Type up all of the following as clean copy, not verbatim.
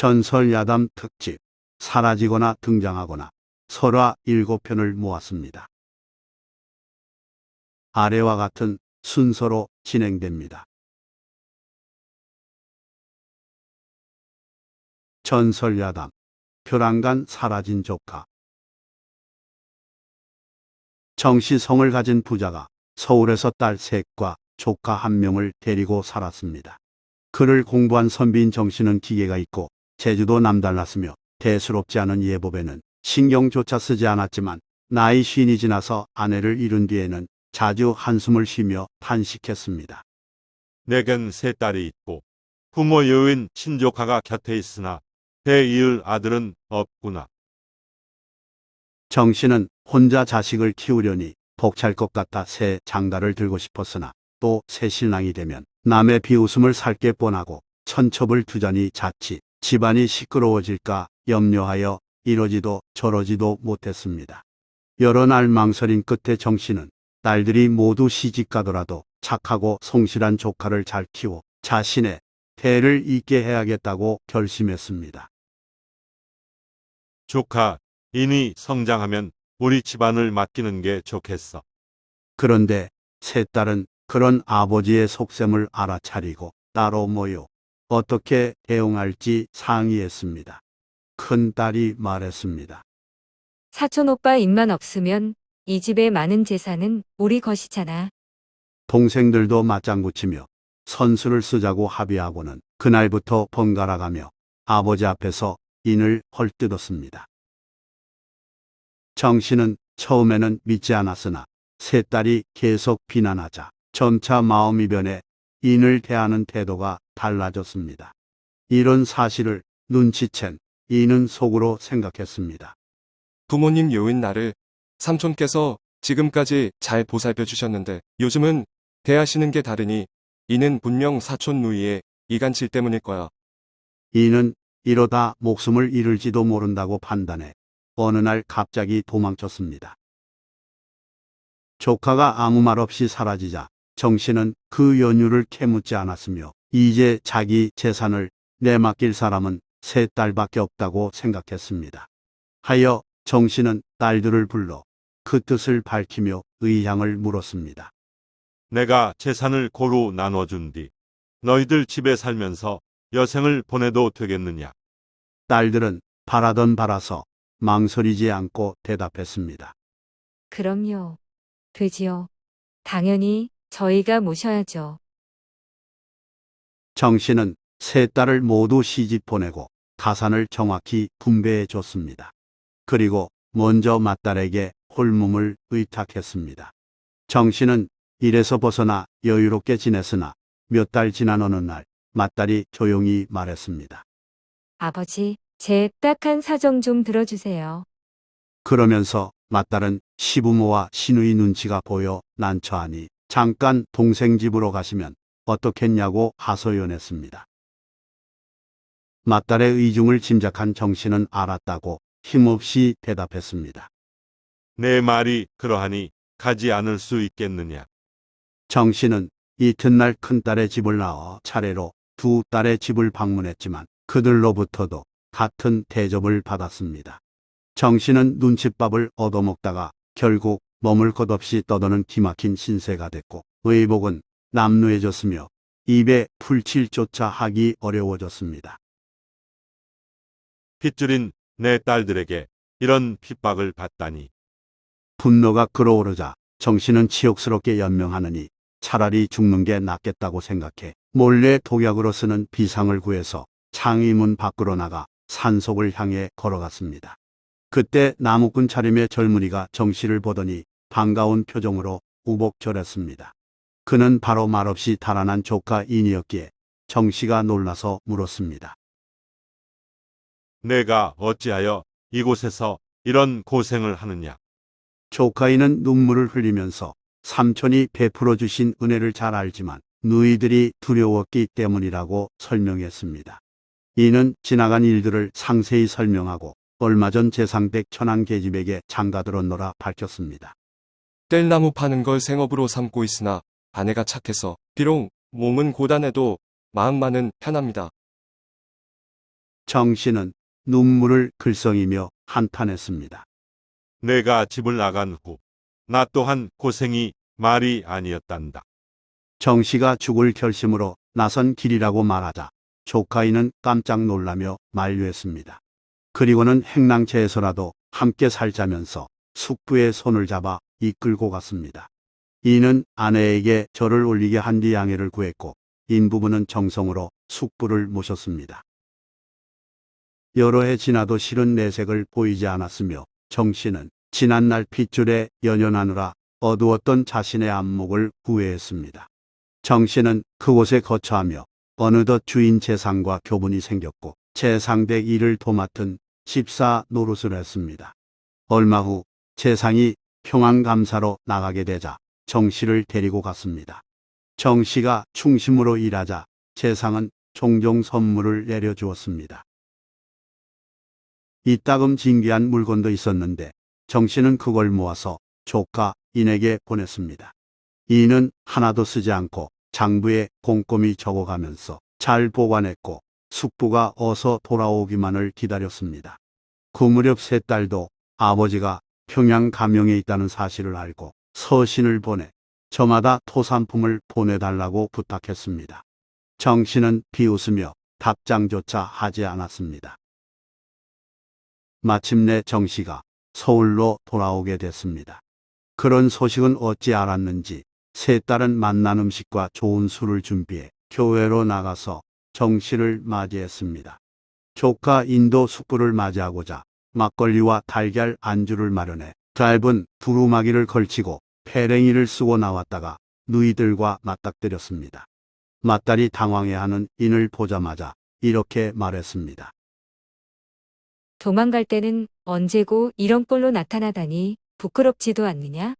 전설야담 특집 사라지거나 등장하거나 설화 7편을 모았습니다. 아래와 같은 순서로 진행됩니다. 전설야담 표랑간 사라진 조카. 정씨성을 가진 부자가 서울에서 딸 셋과 조카 1명을 데리고 살았습니다. 글을 공부한 선비인 정씨는 기계가 있고 제주도 남달랐으며 대수롭지 않은 예법에는 신경조차 쓰지 않았지만 나이 50이 지나서 아내를 잃은 뒤에는 자주 한숨을 쉬며 탄식했습니다. 내겐 세 딸이 있고 부모 여인 친조카가 곁에 있으나 대이을 아들은 없구나. 정씨는 혼자 자식을 키우려니 벅찰 것 같아 새 장가를 들고 싶었으나 또 새 신랑이 되면 남의 비웃음을 살게 뻔하고 천첩을 두자니 자칫 집안이 시끄러워질까 염려하여 이러지도 저러지도 못했습니다. 여러 날 망설인 끝에 정씨는 딸들이 모두 시집가더라도 착하고 성실한 조카를 잘 키워 자신의 대를 잇게 해야겠다고 결심했습니다. 조카 인이 성장하면 우리 집안을 맡기는 게 좋겠어. 그런데 세 딸은 그런 아버지의 속셈을 알아차리고 따로 모여 어떻게 대응할지 상의했습니다. 큰 딸이 말했습니다. 사촌 오빠 입만 없으면 이 집의 많은 재산은 우리 것이잖아. 동생들도 맞장구치며 선수를 쓰자고 합의하고는 그날부터 번갈아가며 아버지 앞에서 인을 헐뜯었습니다. 정씨는 처음에는 믿지 않았으나 세 딸이 계속 비난하자 점차 마음이 변해 인을 대하는 태도가 달라졌습니다. 이런 사실을 눈치챈 인은 속으로 생각했습니다. 부모님 요인 나를 삼촌께서 지금까지 잘 보살펴 주셨는데 요즘은 대하시는 게 다르니 이는 분명 사촌 누이의 이간질 때문일 거야. 인은 이러다 목숨을 잃을지도 모른다고 판단해 어느 날 갑자기 도망쳤습니다. 조카가 아무 말 없이 사라지자 정씨는 그 연유를 캐묻지 않았으며 이제 자기 재산을 내맡길 사람은 세 딸밖에 없다고 생각했습니다. 하여 정씨는 딸들을 불러 그 뜻을 밝히며 의향을 물었습니다. 내가 재산을 고루 나눠준 뒤 너희들 집에 살면서 여생을 보내도 되겠느냐. 딸들은 바라던 바라서 망설이지 않고 대답했습니다. 그럼요. 되지요. 당연히 저희가 모셔야죠. 정씨는 세 딸을 모두 시집 보내고 가산을 정확히 분배해 줬습니다. 그리고 먼저 맏딸에게 홀몸을 의탁했습니다. 정씨는 일에서 벗어나 여유롭게 지냈으나 몇 달 지난 어느 날 맏딸이 조용히 말했습니다. 아버지, 제 딱한 사정 좀 들어주세요. 그러면서 맏딸은 시부모와 시누이 눈치가 보여 난처하니 잠깐 동생 집으로 가시면 어떻겠냐고 하소연했습니다. 맏딸의 의중을 짐작한 정씨는 알았다고 힘없이 대답했습니다. 내 말이 그러하니 가지 않을 수 있겠느냐. 정씨는 이튿날 큰딸의 집을 나와 차례로 두 딸의 집을 방문했지만 그들로부터도 같은 대접을 받았습니다. 정씨는 눈칫밥을 얻어먹다가 결국 머물 것 없이 떠도는 기막힌 신세가 됐고 의복은 남루해졌으며 입에 풀칠조차 하기 어려워졌습니다. 핏줄인 내 딸들에게 이런 핍박을 받다니. 분노가 끓어오르자 정씨는 치욕스럽게 연명하느니 차라리 죽는 게 낫겠다고 생각해 몰래 독약으로 쓰는 비상을 구해서 창의문 밖으로 나가 산속을 향해 걸어갔습니다. 그때 나무꾼 차림의 젊은이가 정씨를 보더니 반가운 표정으로 우복절했습니다. 그는 바로 말없이 달아난 조카 인이었기에 정씨가 놀라서 물었습니다. 내가 어찌하여 이곳에서 이런 고생을 하느냐. 조카인은 눈물을 흘리면서 삼촌이 베풀어 주신 은혜를 잘 알지만 누이들이 두려웠기 때문이라고 설명했습니다. 이는 지나간 일들을 상세히 설명하고 얼마 전 재상댁 천안 계집에게 장가들었노라 밝혔습니다. 뗄나무 파는 걸 생업으로 삼고 있으나 아내가 착해서 비록 몸은 고단해도 마음만은 편합니다. 정 씨는 눈물을 글썽이며 한탄했습니다. 내가 집을 나간 후 나 또한 고생이 말이 아니었단다. 정 씨가 죽을 결심으로 나선 길이라고 말하자 조카이는 깜짝 놀라며 만류했습니다. 그리고는 행랑채에서라도 함께 살자면서 숙부의 손을 잡아 이끌고 갔습니다. 이는 아내에게 절을 올리게 한 뒤 양해를 구했고 인부부는 정성으로 숙부를 모셨습니다. 여러 해 지나도 실은 내색을 보이지 않았으며 정 씨는 지난날 핏줄에 연연하느라 어두웠던 자신의 안목을 후회했습니다. 정 씨는 그곳에 거처하며 어느덧 주인 재상과 교분이 생겼고 재상댁 일을 도맡은 집사 노릇을 했습니다. 얼마 후 재상이 평안감사로 나가게 되자 정 씨를 데리고 갔습니다. 정 씨가 충심으로 일하자 재상은 종종 선물을 내려주었습니다. 이따금 진귀한 물건도 있었는데 정 씨는 그걸 모아서 조카 인에게 보냈습니다. 이는 하나도 쓰지 않고 장부에 꼼꼼히 적어가면서 잘 보관했고 숙부가 어서 돌아오기만을 기다렸습니다. 그 무렵 세 딸도 아버지가 평양 감영에 있다는 사실을 알고 서신을 보내 저마다 토산품을 보내달라고 부탁했습니다. 정 씨는 비웃으며 답장조차 하지 않았습니다. 마침내 정 씨가 서울로 돌아오게 됐습니다. 그런 소식은 어찌 알았는지 세 딸은 맛난 음식과 좋은 술을 준비해 교회로 나가서 정 씨를 맞이했습니다. 조카 인도 숙부를 맞이하고자 막걸리와 달걀 안주를 마련해 짧은 두루마기를 걸치고 패랭이를 쓰고 나왔다가 누이들과 맞닥뜨렸습니다. 맏딸이 당황해하는 인을 보자마자 이렇게 말했습니다. 도망갈 때는 언제고 이런 꼴로 나타나다니 부끄럽지도 않느냐?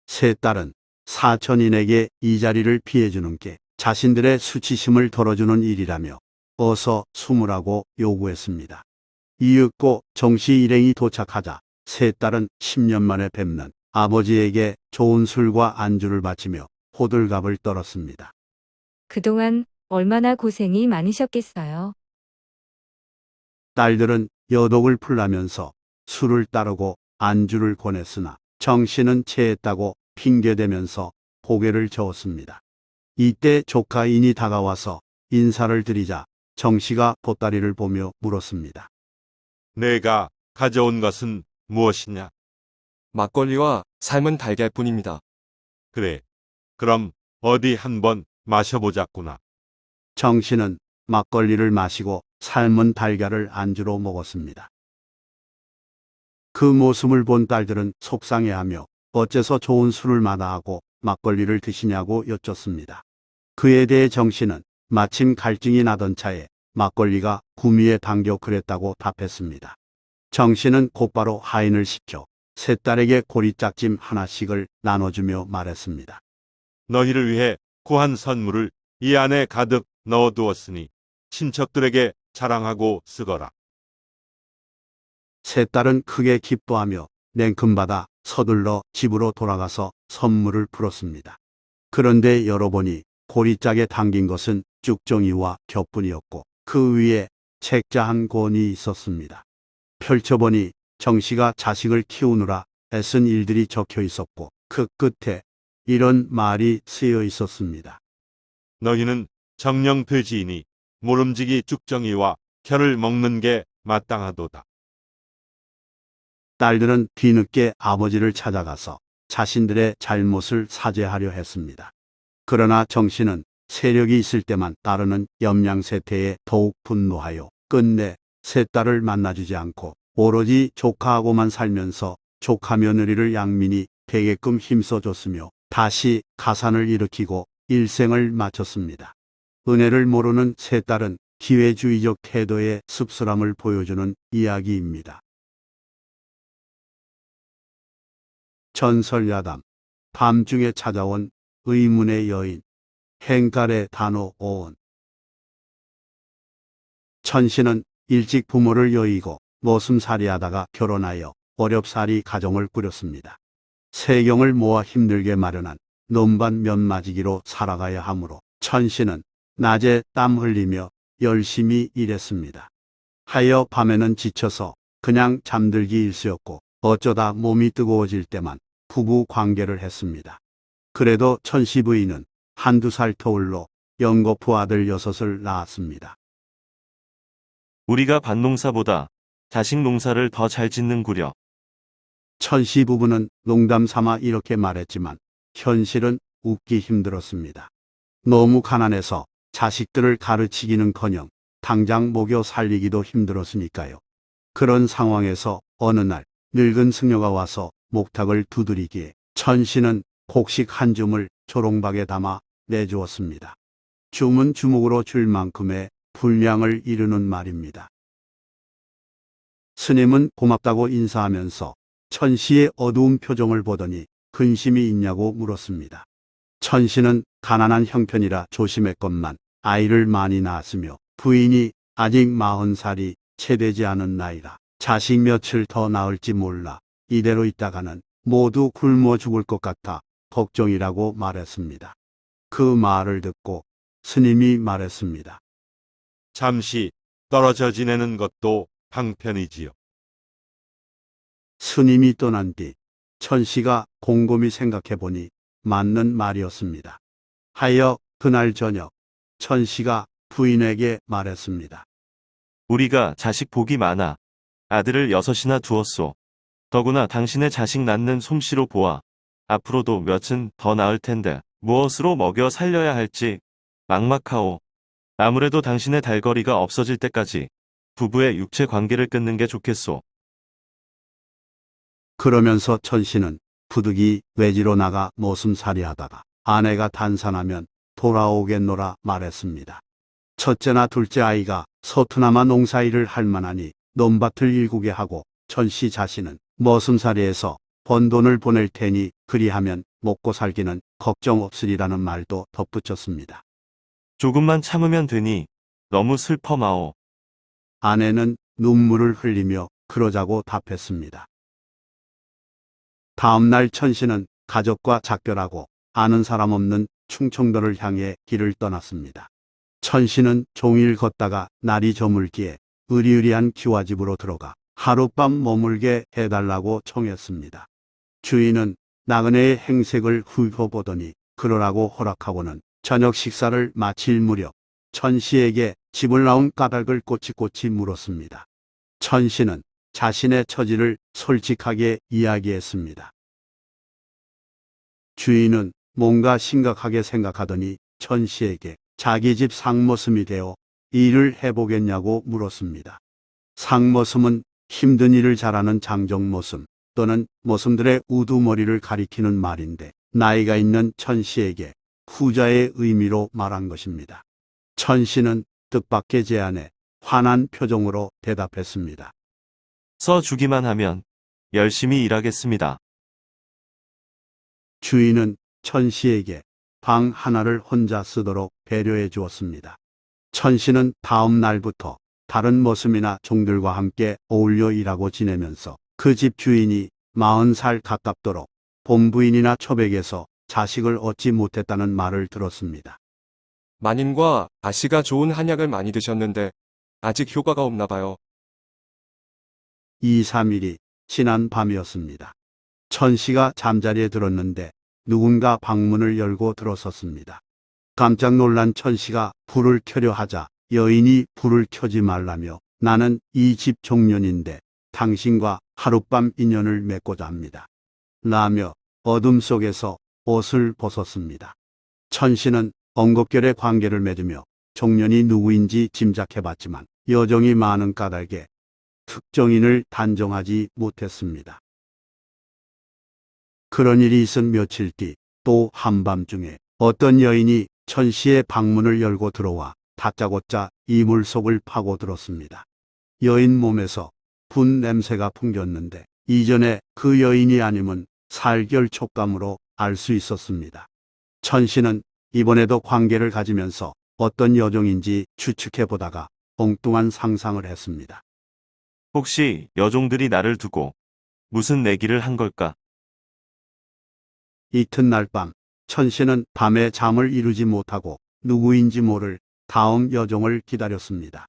세 딸은 사촌인에게 이 자리를 피해주는 게 자신들의 수치심을 덜어주는 일이라며 어서 숨으라고 요구했습니다. 이윽고 정시 일행이 도착하자 세 딸은 10년 만에 뵙는 아버지에게 좋은 술과 안주를 바치며 호들갑을 떨었습니다. 그동안 얼마나 고생이 많으셨겠어요. 딸들은 여독을 풀라면서 술을 따르고 안주를 권했으나 정 씨는 체했다고 핑계대면서 고개를 저었습니다. 이때 조카인이 다가와서 인사를 드리자 정 씨가 보따리를 보며 물었습니다. 내가 가져온 것은 무엇이냐? 막걸리와 삶은 달걀뿐입니다. 그래. 그럼 어디 한번 마셔보자꾸나. 정 씨는 막걸리를 마시고 삶은 달걀을 안주로 먹었습니다. 그 모습을 본 딸들은 속상해하며 어째서 좋은 술을 마다하고 막걸리를 드시냐고 여쭙습니다. 그에 대해 정 씨는 마침 갈증이 나던 차에 막걸리가 구미에 당겨 그랬다고 답했습니다. 정 씨는 곧바로 하인을 시켜 세 딸에게 고리짝짐 하나씩을 나눠주며 말했습니다. 너희를 위해 구한 선물을 이 안에 가득 넣어두었으니 친척들에게 자랑하고 쓰거라. 세 딸은 크게 기뻐하며 냉큼 받아 서둘러 집으로 돌아가서 선물을 풀었습니다. 그런데 열어보니 고리짝에 담긴 것은 쭉정이와 겹뿐이었고 그 위에 책자 한 권이 있었습니다. 펼쳐보니 정 씨가 자식을 키우느라 애쓴 일들이 적혀 있었고 그 끝에 이런 말이 쓰여 있었습니다. 너희는 정령 돼지이니 모름지기 쭉정이와 결을 먹는 게 마땅하도다. 딸들은 뒤늦게 아버지를 찾아가서 자신들의 잘못을 사죄하려 했습니다. 그러나 정 씨는 세력이 있을 때만 따르는 염량세태에 더욱 분노하여 끝내 세 딸을 만나주지 않고 오로지 조카하고만 살면서 조카 며느리를 양민이 되게끔 힘써줬으며 다시 가산을 일으키고 일생을 마쳤습니다. 은혜를 모르는 세 딸은 기회주의적 태도의 씁쓸함을 보여주는 이야기입니다. 전설야담. 밤중에 찾아온 의문의 여인. 행갈의 단호 오온. 천씨는 일찍 부모를 여의고 머슴살이하다가 결혼하여 어렵사리 가정을 꾸렸습니다. 세경을 모아 힘들게 마련한 넘반 면마지기로 살아가야 하므로 천씨는 낮에 땀 흘리며 열심히 일했습니다. 하여 밤에는 지쳐서 그냥 잠들기 일쑤였고 어쩌다 몸이 뜨거워질 때만 부부 관계를 했습니다. 그래도 천씨 부인은 한두 살 터울로 연거푸 아들 6을 낳았습니다. 우리가 밭농사보다 자식 농사를 더 잘 짓는구려. 천씨 부부는 농담 삼아 이렇게 말했지만 현실은 웃기 힘들었습니다. 너무 가난해서 자식들을 가르치기는커녕 당장 먹여 살리기도 힘들었으니까요. 그런 상황에서 어느 날 늙은 승려가 와서 목탁을 두드리기에 천씨는 곡식 한 줌을 조롱박에 담아 내주었습니다. 줌은 주먹으로 줄 만큼의 분량을 이루는 말입니다. 스님은 고맙다고 인사하면서 천씨의 어두운 표정을 보더니 근심이 있냐고 물었습니다. 천씨는 가난한 형편이라 조심했건만 아이를 많이 낳았으며 부인이 아직 40살이 채 되지 않은 나이라 자식 며칠 더 낳을지 몰라 이대로 있다가는 모두 굶어 죽을 것 같아 걱정이라고 말했습니다. 그 말을 듣고 스님이 말했습니다. 잠시 떨어져 지내는 것도 방편이지요. 스님이 떠난 뒤 천씨가 곰곰이 생각해 보니 맞는 말이었습니다. 하여 그날 저녁 천씨가 부인에게 말했습니다. 우리가 자식 복이 많아 아들을 6이나 두었소. 더구나 당신의 자식 낳는 솜씨로 보아 앞으로도 몇은 더 낳을 텐데 무엇으로 먹여 살려야 할지 막막하오. 아무래도 당신의 달거리가 없어질 때까지 부부의 육체 관계를 끊는 게 좋겠소. 그러면서 천씨는 부득이 외지로 나가 머슴살이 하다가 아내가 단산하면 돌아오겠노라 말했습니다. 첫째나 둘째 아이가 서투나마 농사일을 할 만하니 논밭을 일구게 하고 천씨 자신은 머슴살이에서 번 돈을 보낼 테니 그리하면 먹고 살기는 걱정 없으리라는 말도 덧붙였습니다. 조금만 참으면 되니 너무 슬퍼 마오. 아내는 눈물을 흘리며 그러자고 답했습니다. 다음 날 천씨는 가족과 작별하고 아는 사람 없는 충청도를 향해 길을 떠났습니다. 천씨는 종일 걷다가 날이 저물기에 으리으리한 기와집으로 들어가 하룻밤 머물게 해달라고 청했습니다. 주인은 나그네의 행색을 훑어보더니 그러라고 허락하고는 저녁 식사를 마칠 무렵 천씨에게 집을 나온 까닭을 꼬치꼬치 물었습니다. 천씨는 자신의 처지를 솔직하게 이야기했습니다. 주인은 뭔가 심각하게 생각하더니 천씨에게 자기 집 상머슴이 되어 일을 해보겠냐고 물었습니다. 상머슴은 힘든 일을 잘하는 장정머슴 또는 머슴들의 우두머리를 가리키는 말인데 나이가 있는 천씨에게 후자의 의미로 말한 것입니다. 천씨는 뜻밖의 제안에 환한 표정으로 대답했습니다. 써주기만 하면 열심히 일하겠습니다. 주인은 천씨에게 방 하나를 혼자 쓰도록 배려해 주었습니다. 천씨는 다음 날부터 다른 머슴이나 종들과 함께 어울려 일하고 지내면서 그 집 주인이 40살 가깝도록 본부인이나 초백에서 자식을 얻지 못했다는 말을 들었습니다. 마님과 아씨가 좋은 한약을 많이 드셨는데 아직 효과가 없나 봐요. 2, 3일이 지난 밤이었습니다. 천씨가 잠자리에 들었는데 누군가 방문을 열고 들어섰습니다. 깜짝 놀란 천씨가 불을 켜려 하자 여인이 불을 켜지 말라며 나는 이 집 종년인데 당신과 하룻밤 인연을 맺고자 합니다. 라며 어둠 속에서 옷을 벗었습니다. 천씨는 엉겁결에 관계를 맺으며 종년이 누구인지 짐작해봤지만 여정이 많은 까닭에 특정인을 단정하지 못했습니다. 그런 일이 있은 며칠 뒤 또 한밤중에 어떤 여인이 천씨의 방문을 열고 들어와 다짜고짜 이불 속을 파고들었습니다. 여인 몸에서 분 냄새가 풍겼는데 이전에 그 여인이 아님은 살결 촉감으로 알 수 있었습니다. 천씨는 이번에도 관계를 가지면서 어떤 여종인지 추측해 보다가 엉뚱한 상상을 했습니다. 혹시 여종들이 나를 두고 무슨 내기를 한 걸까? 이튿날 밤 천씨는 밤에 잠을 이루지 못하고 누구인지 모를 다음 여종을 기다렸습니다.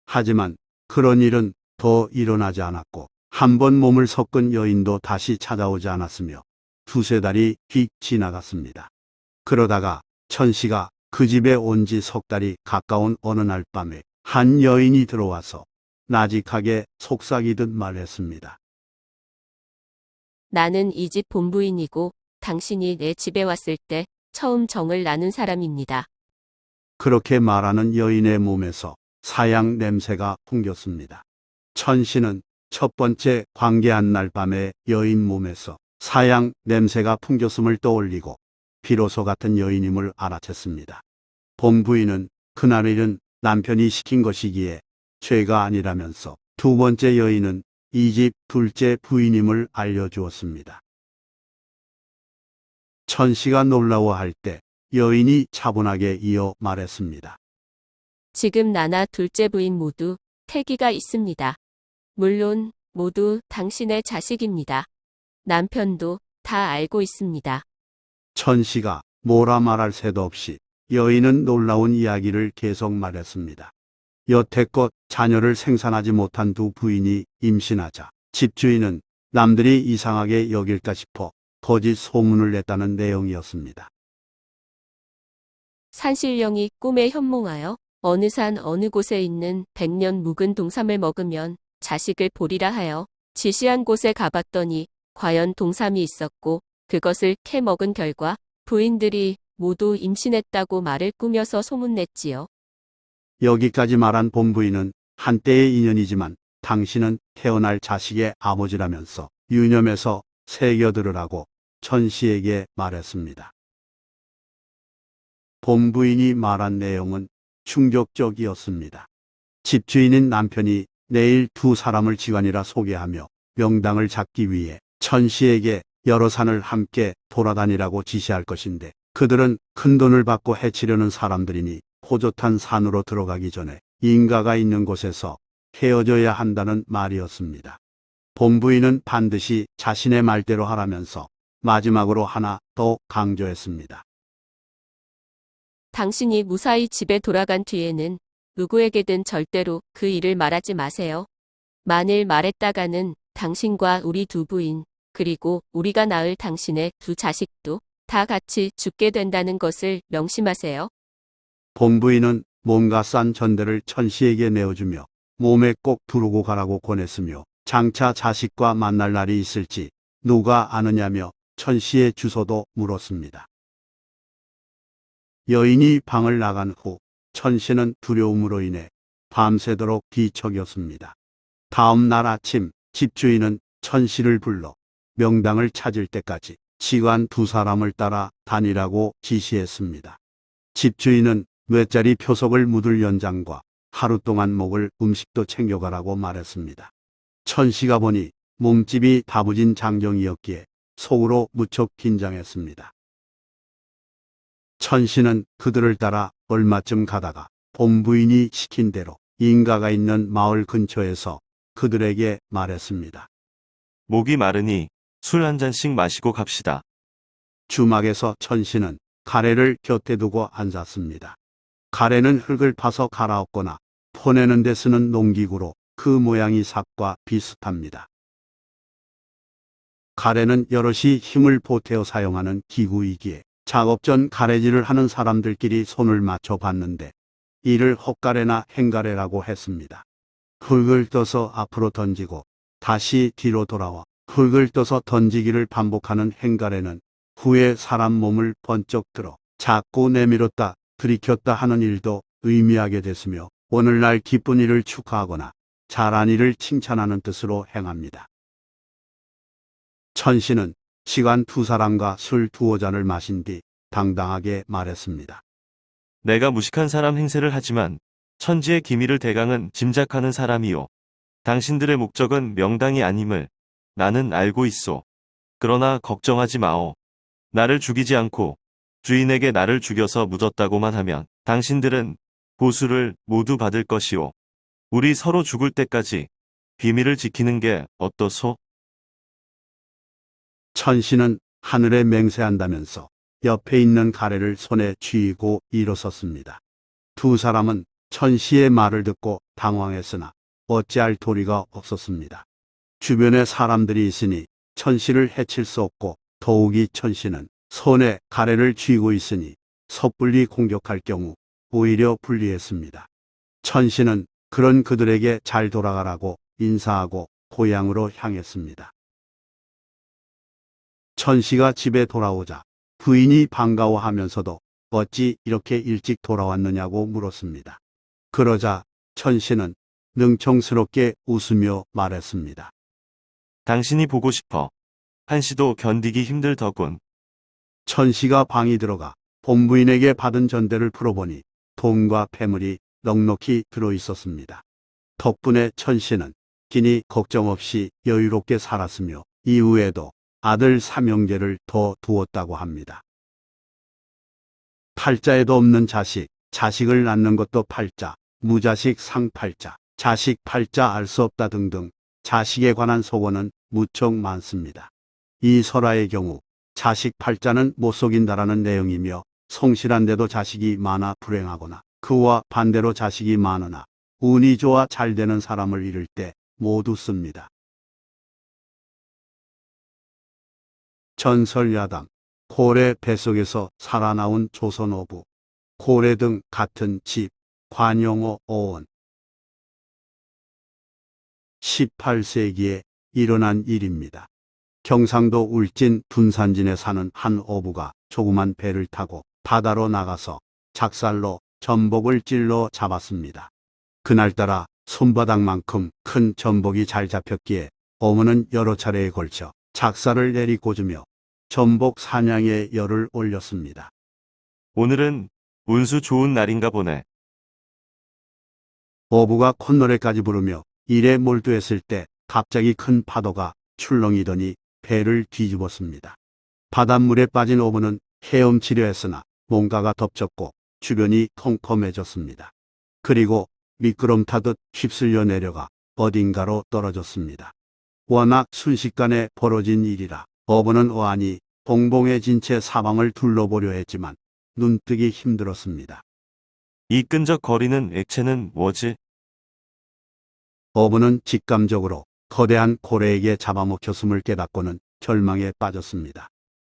하지만 그런 일은 더 일어나지 않았고 한 번 몸을 섞은 여인도 다시 찾아오지 않았으며 두세 달이 휙 지나갔습니다. 그러다가 천씨가 그 집에 온 지 석 달이 가까운 어느 날 밤에 한 여인이 들어와서 나직하게 속삭이듯 말했습니다. 나는 이 집 본부인이고 당신이 내 집에 왔을 때 처음 정을 나눈 사람입니다. 그렇게 말하는 여인의 몸에서 사양 냄새가 풍겼습니다. 천씨는 첫 번째 관계한 날 밤에 여인 몸에서 사양 냄새가 풍겼음을 떠올리고 비로소 같은 여인임을 알아챘습니다. 본부인은 그날 일은 남편이 시킨 것이기에 죄가 아니라면서 두 번째 여인은 이 집 둘째 부인임을 알려주었습니다. 천씨가 놀라워할 때 여인이 차분하게 이어 말했습니다. 지금 나나 둘째 부인 모두 태기가 있습니다. 물론 모두 당신의 자식입니다. 남편도 다 알고 있습니다. 천씨가 뭐라 말할 새도 없이 여인은 놀라운 이야기를 계속 말했습니다. 여태껏 자녀를 생산하지 못한 두 부인이 임신하자 집주인은 남들이 이상하게 여길까 싶어 거짓 소문을 냈다는 내용이었습니다. 산신령이 꿈에 현몽하여 어느 산 어느 곳에 있는 100년 묵은 동삼을 먹으면 자식을 보리라 하여 지시한 곳에 가봤더니 과연 동삼이 있었고 그것을 캐 먹은 결과 부인들이 모두 임신했다고 말을 꾸며서 소문냈지요. 여기까지 말한 본부인은 한때의 인연이지만 당신은 태어날 자식의 아버지라면서 유념해서 새겨들으라고 천씨에게 말했습니다. 본부인이 말한 내용은 충격적이었습니다. 집주인인 남편이 내일 두 사람을 직관이라 소개하며 명당을 잡기 위해 천씨에게 여러 산을 함께 돌아다니라고 지시할 것인데 그들은 큰 돈을 받고 해치려는 사람들이니 호젓한 산으로 들어가기 전에 인가가 있는 곳에서 헤어져야 한다는 말이었습니다. 본부인은 반드시 자신의 말대로 하라면서 마지막으로 하나 더 강조했습니다. 당신이 무사히 집에 돌아간 뒤에는 누구에게든 절대로 그 일을 말하지 마세요. 만일 말했다가는 당신과 우리 두 부인, 그리고 우리가 낳을 당신의 두 자식도 다 같이 죽게 된다는 것을 명심하세요. 본부인은 뭔가 싼 전대를 천씨에게 내어주며 몸에 꼭 두르고 가라고 권했으며 장차 자식과 만날 날이 있을지 누가 아느냐며 천씨의 주소도 물었습니다. 여인이 방을 나간 후 천씨는 두려움으로 인해 밤새도록 뒤척였습니다. 다음 날 아침 집주인은 천씨를 불러 명당을 찾을 때까지 직관 두 사람을 따라 다니라고 지시했습니다. 집주인은 뇌짜리 표석을 묻을 연장과 하루 동안 먹을 음식도 챙겨가라고 말했습니다. 천씨가 보니 몸집이 다부진 장정이었기에 속으로 무척 긴장했습니다. 천씨는 그들을 따라 얼마쯤 가다가 본부인이 시킨 대로 인가가 있는 마을 근처에서 그들에게 말했습니다. 목이 마르니 술 한 잔씩 마시고 갑시다. 주막에서 천씨는 가래를 곁에 두고 앉았습니다. 가래는 흙을 파서 갈아엎거나 포내는 데 쓰는 농기구로 그 모양이 삽과 비슷합니다. 가래는 여럿이 힘을 보태어 사용하는 기구이기에 작업 전 가래질을 하는 사람들끼리 손을 맞춰 봤는데 이를 헛가래나 행가래라고 했습니다. 흙을 떠서 앞으로 던지고 다시 뒤로 돌아와 흙을 떠서 던지기를 반복하는 행가래는 후에 사람 몸을 번쩍 들어 자꾸 내밀었다 들이켰다 하는 일도 의미하게 됐으며 오늘날 기쁜 일을 축하하거나 잘한 일을 칭찬하는 뜻으로 행합니다. 천씨는 시간 두 사람과 술 두어 잔을 마신 뒤 당당하게 말했습니다. 내가 무식한 사람 행세를 하지만 천지의 기밀을 대강은 짐작하는 사람이요. 당신들의 목적은 명당이 아님을 나는 알고 있소. 그러나 걱정하지 마오. 나를 죽이지 않고 주인에게 나를 죽여서 묻었다고만 하면 당신들은 보수를 모두 받을 것이오. 우리 서로 죽을 때까지 비밀을 지키는 게 어떠소? 천씨는 하늘에 맹세한다면서 옆에 있는 가래를 손에 쥐고 일어섰습니다. 두 사람은 천씨의 말을 듣고 당황했으나 어찌할 도리가 없었습니다. 주변에 사람들이 있으니 천씨를 해칠 수 없고 더욱이 천씨는 손에 가래를 쥐고 있으니 섣불리 공격할 경우 오히려 불리했습니다. 천씨는 그런 그들에게 잘 돌아가라고 인사하고 고향으로 향했습니다. 천씨가 집에 돌아오자 부인이 반가워하면서도 어찌 이렇게 일찍 돌아왔느냐고 물었습니다. 그러자 천씨는 능청스럽게 웃으며 말했습니다. 당신이 보고 싶어. 한시도 견디기 힘들더군. 천씨가 방이 들어가 본부인에게 받은 전대를 풀어보니 돈과 폐물이 넉넉히 들어 있었습니다. 덕분에 천씨는 기니 걱정 없이 여유롭게 살았으며 이후에도 아들 삼형제를 더 두었다고 합니다. 팔자에도 없는 자식, 자식을 낳는 것도 팔자, 무자식 상팔자, 자식 팔자 알 수 없다 등등 자식에 관한 소원은 무척 많습니다. 이 설화의 경우 자식 팔자는 못 속인다라는 내용이며 성실한데도 자식이 많아 불행하거나 그와 반대로 자식이 많으나 운이 좋아 잘 되는 사람을 잃을 때 모두 씁니다. 전설야당 고래 뱃속에서 살아나온 조선어부 고래 등 같은 집 관용어 어원 18세기에 일어난 일입니다. 경상도 울진 분산진에 사는 한 어부가 조그만 배를 타고 바다로 나가서 작살로 전복을 찔러 잡았습니다. 그날따라 손바닥만큼 큰 전복이 잘 잡혔기에 어부는 여러 차례에 걸쳐 작살을 내리꽂으며 전복 사냥에 열을 올렸습니다. 오늘은 운수 좋은 날인가 보네. 어부가 콧노래까지 부르며 일에 몰두했을 때 갑자기 큰 파도가 출렁이더니 배를 뒤집었습니다. 바닷물에 빠진 어부는 헤엄치려 했으나 뭔가가 덮쳤고 주변이 컴컴해졌습니다. 그리고 미끄럼 타듯 휩쓸려 내려가 어딘가로 떨어졌습니다. 워낙 순식간에 벌어진 일이라 어부는 어안이 봉봉해진 채 사방을 둘러보려 했지만 눈뜨기 힘들었습니다. 이 끈적거리는 액체는 뭐지? 어부는 직감적으로 거대한 고래에게 잡아먹혔음을 깨닫고는 절망에 빠졌습니다.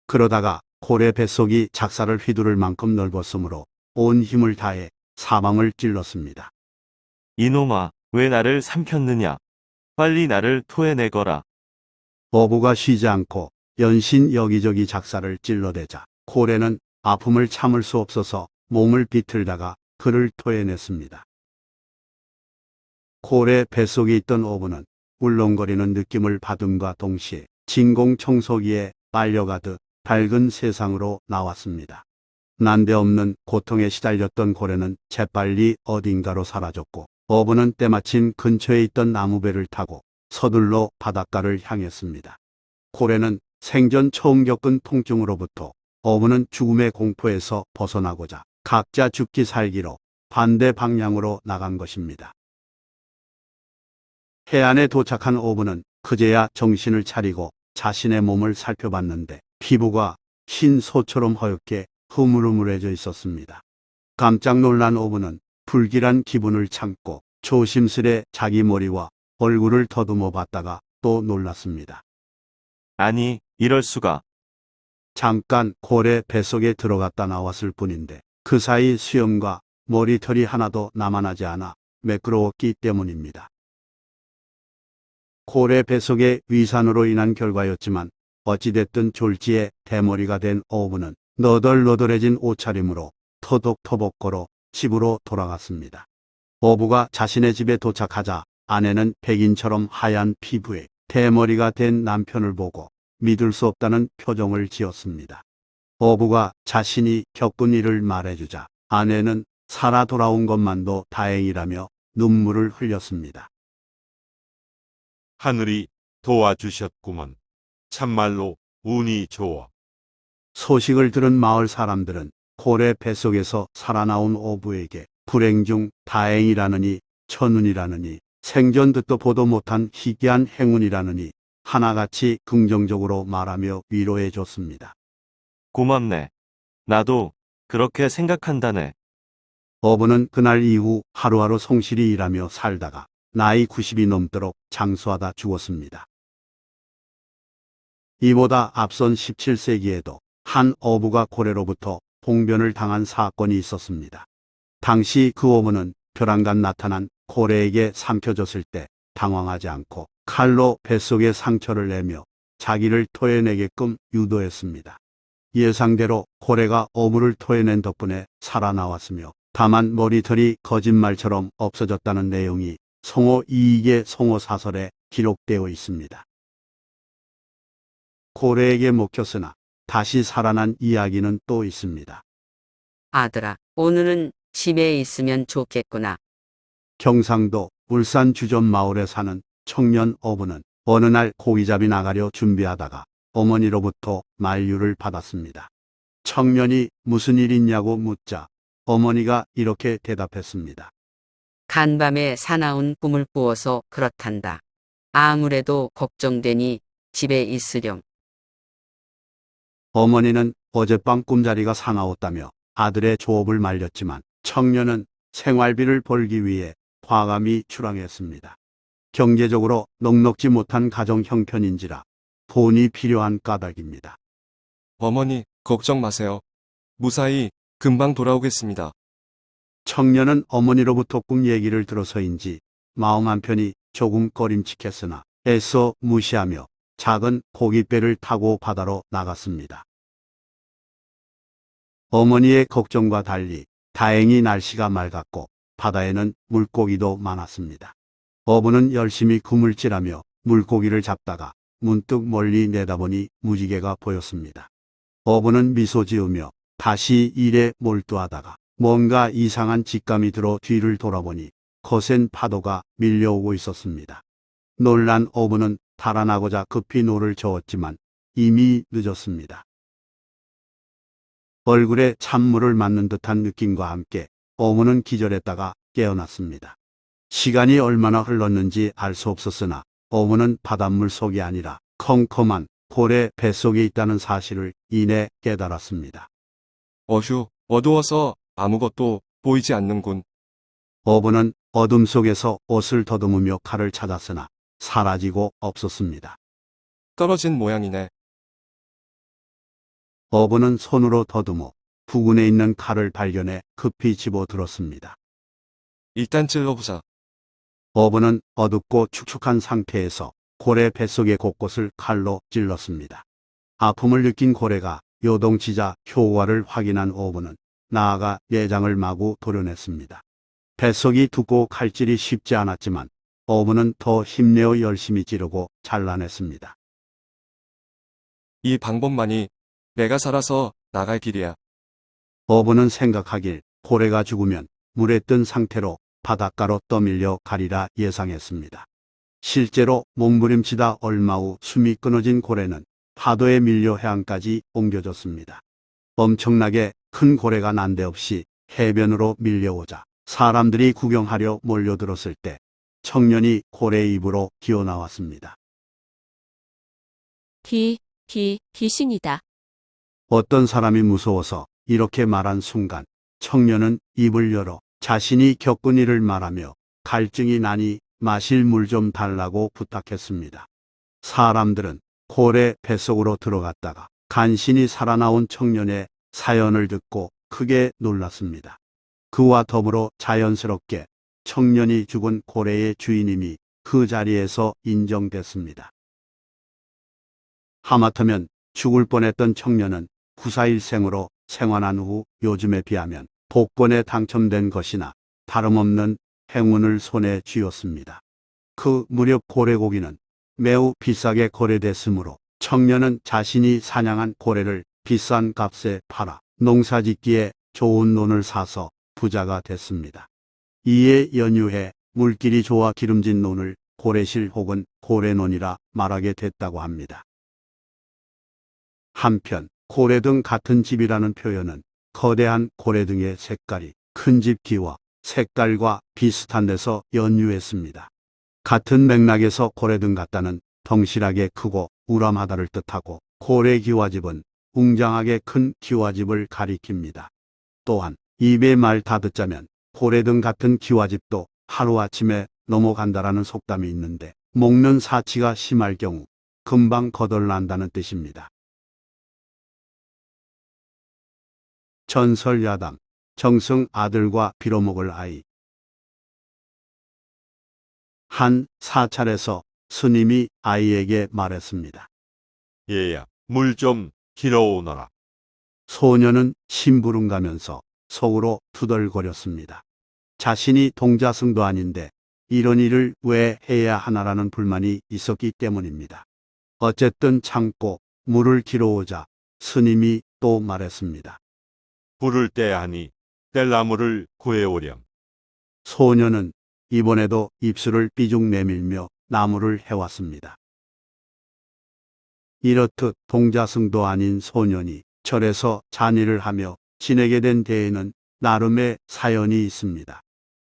그러다가 고래 뱃속이 작살을 휘두를 만큼 넓었으므로 온 힘을 다해 사방을 찔렀습니다. 이놈아, 왜 나를 삼켰느냐? 빨리 나를 토해내거라. 어부가 쉬지 않고 연신 여기저기 작살을 찔러대자 고래는 아픔을 참을 수 없어서 몸을 비틀다가 그를 토해냈습니다. 고래 뱃속에 있던 어부는 울렁거리는 느낌을 받음과 동시에 진공청소기에 빨려가듯 밝은 세상으로 나왔습니다. 난데없는 고통에 시달렸던 고래는 재빨리 어딘가로 사라졌고 어부는 때마침 근처에 있던 나무배를 타고 서둘러 바닷가를 향했습니다. 고래는 생전 처음 겪은 통증으로부터 어부는 죽음의 공포에서 벗어나고자 각자 죽기 살기로 반대 방향으로 나간 것입니다. 해안에 도착한 어부는 그제야 정신을 차리고 자신의 몸을 살펴봤는데 피부가 흰 소처럼 허옇게 흐물흐물해져 있었습니다. 깜짝 놀란 어부는 불길한 기분을 참고 조심스레 자기 머리와 얼굴을 더듬어 봤다가 또 놀랐습니다. 아니, 이럴 수가. 잠깐 고래 뱃속에 들어갔다 나왔을 뿐인데 그 사이 수염과 머리털이 하나도 남아나지 않아 매끄러웠기 때문입니다. 고래 뱃속의 위산으로 인한 결과였지만 어찌됐든 졸지에 대머리가 된 어부는 너덜너덜해진 옷차림으로 터벅터벅 걸어 집으로 돌아갔습니다. 어부가 자신의 집에 도착하자 아내는 백인처럼 하얀 피부에 대머리가 된 남편을 보고 믿을 수 없다는 표정을 지었습니다. 어부가 자신이 겪은 일을 말해주자 아내는 살아 돌아온 것만도 다행이라며 눈물을 흘렸습니다. 하늘이 도와주셨구먼. 참말로 운이 좋아. 소식을 들은 마을 사람들은 고래 뱃속에서 살아나온 어부에게 불행 중 다행이라느니 천운이라느니 생전 듣도 보도 못한 희귀한 행운이라느니 하나같이 긍정적으로 말하며 위로해 줬습니다. 고맙네. 나도 그렇게 생각한다네. 어부는 그날 이후 하루하루 성실히 일하며 살다가 나이 90이 넘도록 장수하다 죽었습니다. 이보다 앞선 17세기에도 한 어부가 고래로부터 봉변을 당한 사건이 있었습니다. 당시 그 어부는 벼랑간 나타난 고래에게 삼켜졌을 때 당황하지 않고 칼로 뱃속에 상처를 내며 자기를 토해내게끔 유도했습니다. 예상대로 고래가 어부를 토해낸 덕분에 살아나왔으며 다만 머리털이 거짓말처럼 없어졌다는 내용이 송어 이익의 송어사설에 기록되어 있습니다. 고래에게 먹혔으나 다시 살아난 이야기는 또 있습니다. 아들아, 오늘은 집에 있으면 좋겠구나. 경상도 울산 주점 마을에 사는 청년 어부는 어느 날 고기잡이 나가려 준비하다가 어머니로부터 만류를 받았습니다. 청년이 무슨 일 있냐고 묻자 어머니가 이렇게 대답했습니다. 간밤에 사나운 꿈을 꾸어서 그렇단다. 아무래도 걱정되니 집에 있으렴. 어머니는 어젯밤 꿈자리가 사나웠다며 아들의 조업을 말렸지만 청년은 생활비를 벌기 위해 과감히 출항했습니다. 경제적으로 넉넉지 못한 가정 형편인지라 돈이 필요한 까닭입니다. 어머니, 걱정 마세요. 무사히 금방 돌아오겠습니다. 청년은 어머니로부터 꿈 얘기를 들어서인지 마음 한편이 조금 꺼림칙했으나 애써 무시하며 작은 고깃배를 타고 바다로 나갔습니다. 어머니의 걱정과 달리 다행히 날씨가 맑았고 바다에는 물고기도 많았습니다. 어부는 열심히 그물질하며 물고기를 잡다가 문득 멀리 내다보니 무지개가 보였습니다. 어부는 미소 지으며 다시 일에 몰두하다가 뭔가 이상한 직감이 들어 뒤를 돌아보니 거센 파도가 밀려오고 있었습니다. 놀란 어부는 달아나고자 급히 노를 저었지만 이미 늦었습니다. 얼굴에 찬물을 맞는 듯한 느낌과 함께 어부는 기절했다가 깨어났습니다. 시간이 얼마나 흘렀는지 알 수 없었으나 어부는 바닷물 속이 아니라 컴컴한 고래 뱃속에 있다는 사실을 이내 깨달았습니다. 어휴, 어두워서 아무것도 보이지 않는군. 어부는 어둠 속에서 옷을 더듬으며 칼을 찾았으나 사라지고 없었습니다. 떨어진 모양이네. 어부는 손으로 더듬어 부근에 있는 칼을 발견해 급히 집어들었습니다. 일단 찔러보자. 어부는 어둡고 축축한 상태에서 고래 뱃속의 곳곳을 칼로 찔렀습니다. 아픔을 느낀 고래가 요동치자 효과를 확인한 어부는 나아가 내장을 마구 도려냈습니다. 뱃속이 두고 칼질이 쉽지 않았지만 어부는 더 힘내어 열심히 찌르고 잘라냈습니다. 이 방법만이 내가 살아서 나갈 길이야. 어부는 생각하길 고래가 죽으면 물에 뜬 상태로 바닷가로 떠밀려 가리라 예상했습니다. 실제로 몸부림치다 얼마 후 숨이 끊어진 고래는 파도에 밀려 해안까지 옮겨졌습니다. 엄청나게 큰 고래가 난데없이 해변으로 밀려오자 사람들이 구경하려 몰려들었을 때 청년이 고래의 입으로 기어나왔습니다. 귀신이다. 어떤 사람이 무서워서 이렇게 말한 순간 청년은 입을 열어 자신이 겪은 일을 말하며 갈증이 나니 마실 물 좀 달라고 부탁했습니다. 사람들은 고래 뱃속으로 들어갔다가 간신히 살아나온 청년의 사연을 듣고 크게 놀랐습니다. 그와 더불어 자연스럽게 청년이 죽은 고래의 주인임이 그 자리에서 인정됐습니다. 하마터면 죽을 뻔했던 청년은 구사일생으로 생환한 후 요즘에 비하면 복권에 당첨된 것이나 다름없는 행운을 손에 쥐었습니다. 그 무렵 고래고기는 매우 비싸게 거래됐으므로 청년은 자신이 사냥한 고래를 비싼 값에 팔아 농사짓기에 좋은 논을 사서 부자가 됐습니다. 이에 연유해 물길이 좋아 기름진 논을 고래실 혹은 고래논이라 말하게 됐다고 합니다. 한편 고래등 같은 집이라는 표현은 거대한 고래등의 색깔이 큰 집 기와 색깔과 비슷한 데서 연유했습니다. 같은 맥락에서 고래등 같다는 덩실하게 크고 우람하다를 뜻하고 고래 기와집은 웅장하게 큰 기와집을 가리킵니다. 또한 입에 말 다 듣자면 고래등 같은 기와집도 하루아침에 넘어간다라는 속담이 있는데 목는 사치가 심할 경우 금방 거덜난다는 뜻입니다. 전설야담, 정승 아들과 빌어먹을 아이. 한 사찰에서 스님이 아이에게 말했습니다. 얘야, 물 좀 길어오너라. 소녀는 심부름가면서 속으로 투덜거렸습니다. 자신이 동자승도 아닌데 이런 일을 왜 해야 하나라는 불만이 있었기 때문입니다. 어쨌든 참고 물을 길어오자 스님이 또 말했습니다. 부를 때 하니 뗄나무를 구해오렴. 소녀는 이번에도 입술을 삐죽 내밀며 나무를 해왔습니다. 이렇듯 동자승도 아닌 소년이 절에서 잔일을 하며 지내게 된 데에는 나름의 사연이 있습니다.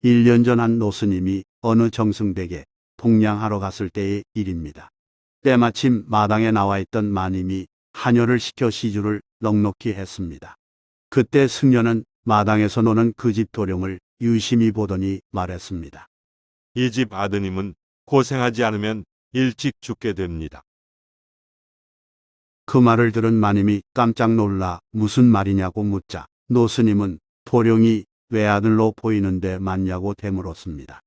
1년 전 한 노스님이 어느 정승댁에 동냥하러 갔을 때의 일입니다. 때마침 마당에 나와 있던 마님이 하녀를 시켜 시주를 넉넉히 했습니다. 그때 승려는 마당에서 노는 그 집 도령을 유심히 보더니 말했습니다. 이 집 아드님은 고생하지 않으면 일찍 죽게 됩니다. 그 말을 들은 마님이 깜짝 놀라 무슨 말이냐고 묻자 노스님은 도령이 외아들로 보이는데 맞냐고 되물었습니다.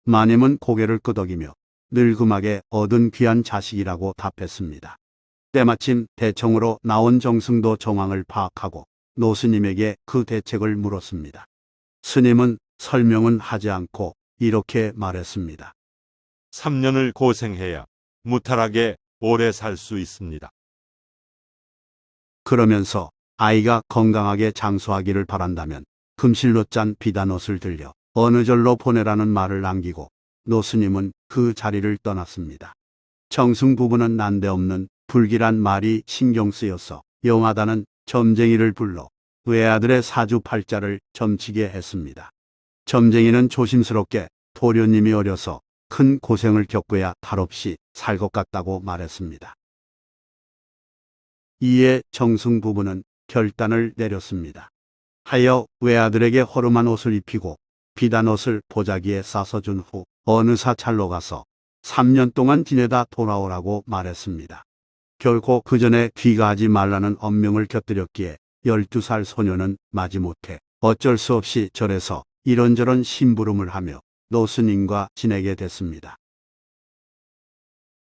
마님은 고개를 끄덕이며 늙음하게 얻은 귀한 자식이라고 답했습니다. 때마침 대청으로 나온 정승도 정황을 파악하고 노스님에게 그 대책을 물었습니다. 스님은 설명은 하지 않고 이렇게 말했습니다. 3년을 고생해야 무탈하게 오래 살 수 있습니다. 그러면서 아이가 건강하게 장수하기를 바란다면 금실로 짠 비단옷을 들려 어느 절로 보내라는 말을 남기고 노스님은 그 자리를 떠났습니다. 정승 부부는 난데없는 불길한 말이 신경 쓰여서 영하다는 점쟁이를 불러 외아들의 사주팔자를 점치게 했습니다. 점쟁이는 조심스럽게 도련님이 어려서 큰 고생을 겪어야 탈없이 살 것 같다고 말했습니다. 이에 정승 부부는 결단을 내렸습니다. 하여 외아들에게 허름한 옷을 입히고 비단옷을 보자기에 싸서 준 후 어느 사찰로 가서 3년 동안 지내다 돌아오라고 말했습니다. 결코 그 전에 귀가하지 말라는 엄명을 곁들였기에 12살 소녀는 마지못해 어쩔 수 없이 절에서 이런저런 심부름을 하며 노스님과 지내게 됐습니다.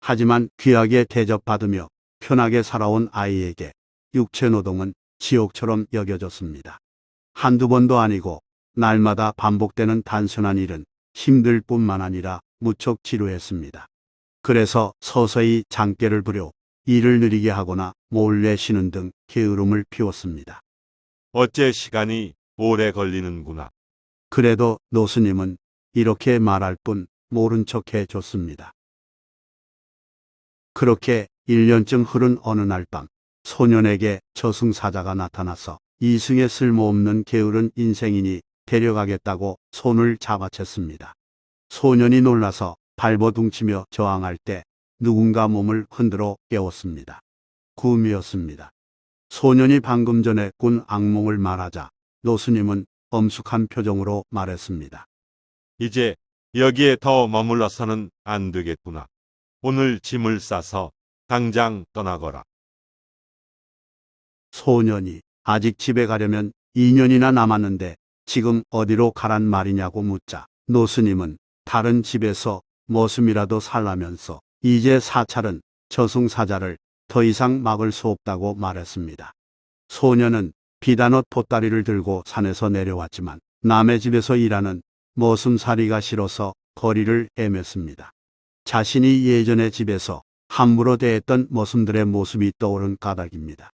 하지만 귀하게 대접받으며 편하게 살아온 아이에게 육체노동은 지옥처럼 여겨졌습니다. 한두 번도 아니고 날마다 반복되는 단순한 일은 힘들 뿐만 아니라 무척 지루했습니다. 그래서 서서히 장깨를 부려 일을 느리게 하거나 몰래 쉬는 등 게으름을 피웠습니다. 어째 시간이 오래 걸리는구나. 그래도 노스님은 이렇게 말할 뿐 모른 척 해줬습니다. 그렇게 1년쯤 흐른 어느 날 밤 소년에게 저승사자가 나타나서 이승에 쓸모없는 게으른 인생이니 데려가겠다고 손을 잡아챘습니다. 소년이 놀라서 발버둥치며 저항할 때 누군가 몸을 흔들어 깨웠습니다. 꿈이었습니다. 소년이 방금 전에 꾼 악몽을 말하자 노스님은 엄숙한 표정으로 말했습니다. 이제 여기에 더 머물러서는 안 되겠구나. 오늘 짐을 싸서 당장 떠나거라. 소년이 아직 집에 가려면 2년이나 남았는데 지금 어디로 가란 말이냐고 묻자 노스님은 다른 집에서 머슴이라도 살라면서 이제 사찰은 저승사자를 더 이상 막을 수 없다고 말했습니다. 소년은 비단옷 보따리를 들고 산에서 내려왔지만 남의 집에서 일하는 머슴살이가 싫어서 거리를 헤맸습니다. 자신이 예전에 집에서 함부로 대했던 머슴들의 모습이 떠오른 까닭입니다.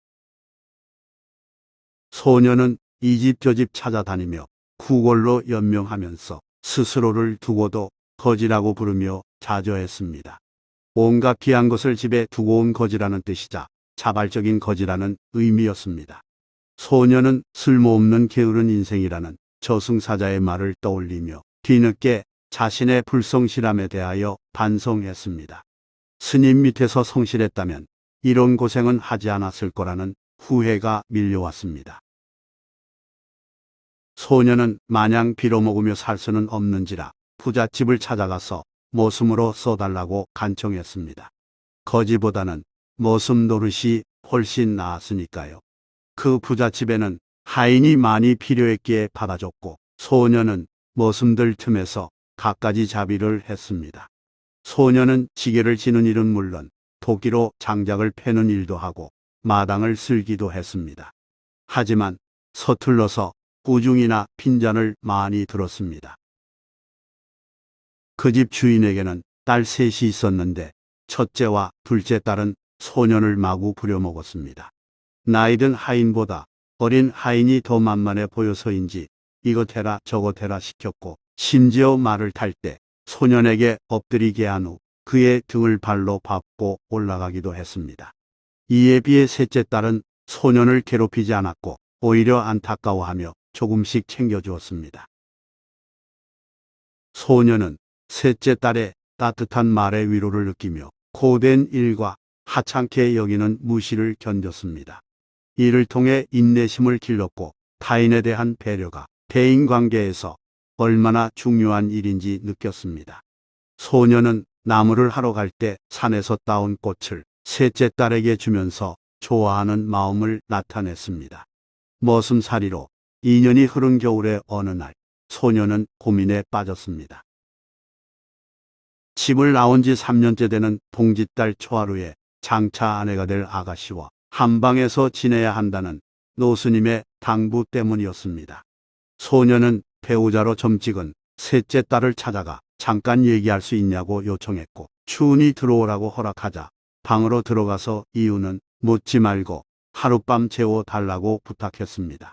소년은 이 집 저 집 찾아다니며 구걸로 연명하면서 스스로를 두고도 거지라고 부르며 자저했습니다. 온갖 귀한 것을 집에 두고 온 거지라는 뜻이자 자발적인 거지라는 의미였습니다. 소년은 쓸모없는 게으른 인생이라는 저승사자의 말을 떠올리며 뒤늦게 자신의 불성실함에 대하여 반성했습니다. 스님 밑에서 성실했다면 이런 고생은 하지 않았을 거라는 후회가 밀려왔습니다. 소년은 마냥 빌어먹으며 살 수는 없는지라 부잣집을 찾아가서 모슴으로 써달라고 간청했습니다. 거지보다는 모슴 노릇이 훨씬 나았으니까요. 그 부잣집에는 하인이 많이 필요했기에 받아줬고 소녀는 모슴들 틈에서 갖가지 자비를 했습니다. 소녀는 지게를 지는 일은 물론 도끼로 장작을 패는 일도 하고 마당을 쓸기도 했습니다. 하지만 서툴러서 꾸중이나 핀잔을 많이 들었습니다. 그 집 주인에게는 딸 셋이 있었는데 첫째와 둘째 딸은 소년을 마구 부려먹었습니다. 나이든 하인보다 어린 하인이 더 만만해 보여서인지 이것 해라 저것 해라 시켰고 심지어 말을 탈 때 소년에게 엎드리게 한 후 그의 등을 발로 밟고 올라가기도 했습니다. 이에 비해 셋째 딸은 소년을 괴롭히지 않았고 오히려 안타까워하며 조금씩 챙겨주었습니다. 소년은 셋째 딸의 따뜻한 말에 위로를 느끼며 고된 일과 하찮게 여기는 무시를 견뎠습니다. 이를 통해 인내심을 길렀고 타인에 대한 배려가 대인관계에서 얼마나 중요한 일인지 느꼈습니다. 소년은 나무를 하러 갈 때 산에서 따온 꽃을 셋째 딸에게 주면서 좋아하는 마음을 나타냈습니다. 머슴살이로 2년이 흐른 겨울의 어느 날 소년은 고민에 빠졌습니다. 집을 나온 지 3년째 되는 동짓달 초하루에 장차 아내가 될 아가씨와 한방에서 지내야 한다는 노스님의 당부 때문이었습니다. 소년은 배우자로 점찍은 셋째 딸을 찾아가 잠깐 얘기할 수 있냐고 요청했고 추운이 들어오라고 허락하자 방으로 들어가서 이유는 묻지 말고 하룻밤 재워달라고 부탁했습니다.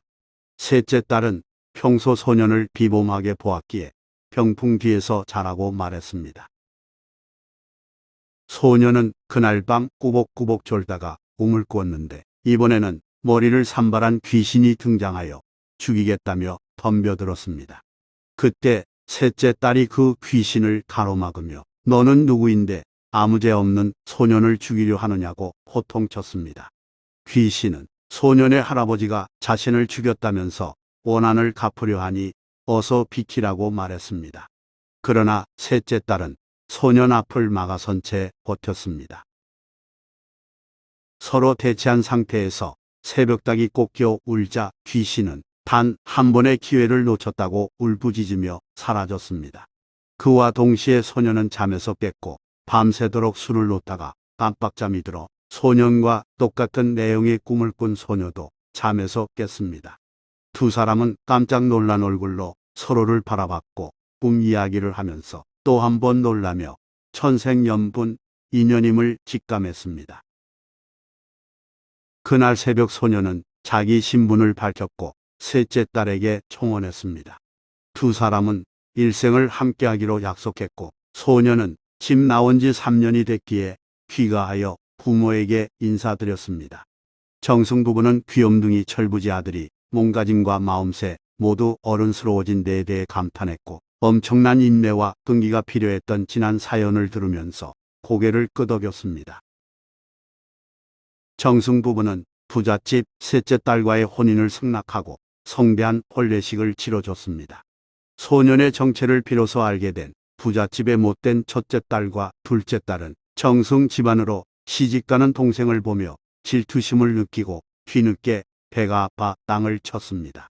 셋째 딸은 평소 소년을 비범하게 보았기에 병풍 뒤에서 자라고 말했습니다. 소년은 그날 밤 꾸벅꾸벅 졸다가 꿈을 꾸었는데 이번에는 머리를 산발한 귀신이 등장하여 죽이겠다며 덤벼들었습니다. 그때 셋째 딸이 그 귀신을 가로막으며 너는 누구인데 아무 죄 없는 소년을 죽이려 하느냐고 호통쳤습니다. 귀신은 소년의 할아버지가 자신을 죽였다면서 원한을 갚으려 하니 어서 비키라고 말했습니다. 그러나 셋째 딸은 소년 앞을 막아선 채 버텼습니다. 서로 대치한 상태에서 새벽닭이 꺾여 울자 귀신은 단 한 번의 기회를 놓쳤다고 울부짖으며 사라졌습니다. 그와 동시에 소년은 잠에서 깼고 밤새도록 술을 놓다가 깜빡잠이 들어 소년과 똑같은 내용의 꿈을 꾼 소녀도 잠에서 깼습니다. 두 사람은 깜짝 놀란 얼굴로 서로를 바라봤고 꿈 이야기를 하면서 또 한 번 놀라며 천생연분 인연임을 직감했습니다. 그날 새벽 소녀는 자기 신분을 밝혔고 셋째 딸에게 청혼했습니다. 두 사람은 일생을 함께하기로 약속했고 소녀는 집 나온 지 3년이 됐기에 귀가하여 부모에게 인사드렸습니다. 정승 부부는 귀염둥이 철부지 아들이 몸가짐과 마음새 모두 어른스러워진 데에 대해 감탄했고 엄청난 인내와 끈기가 필요했던 지난 사연을 들으면서 고개를 끄덕였습니다. 정승 부부는 부잣집 셋째 딸과의 혼인을 승낙하고 성대한 혼례식을 치러줬습니다. 소년의 정체를 비로소 알게 된 부잣집의 못된 첫째 딸과 둘째 딸은 정승 집안으로 시집가는 동생을 보며 질투심을 느끼고 뒤늦게 배가 아파 땅을 쳤습니다.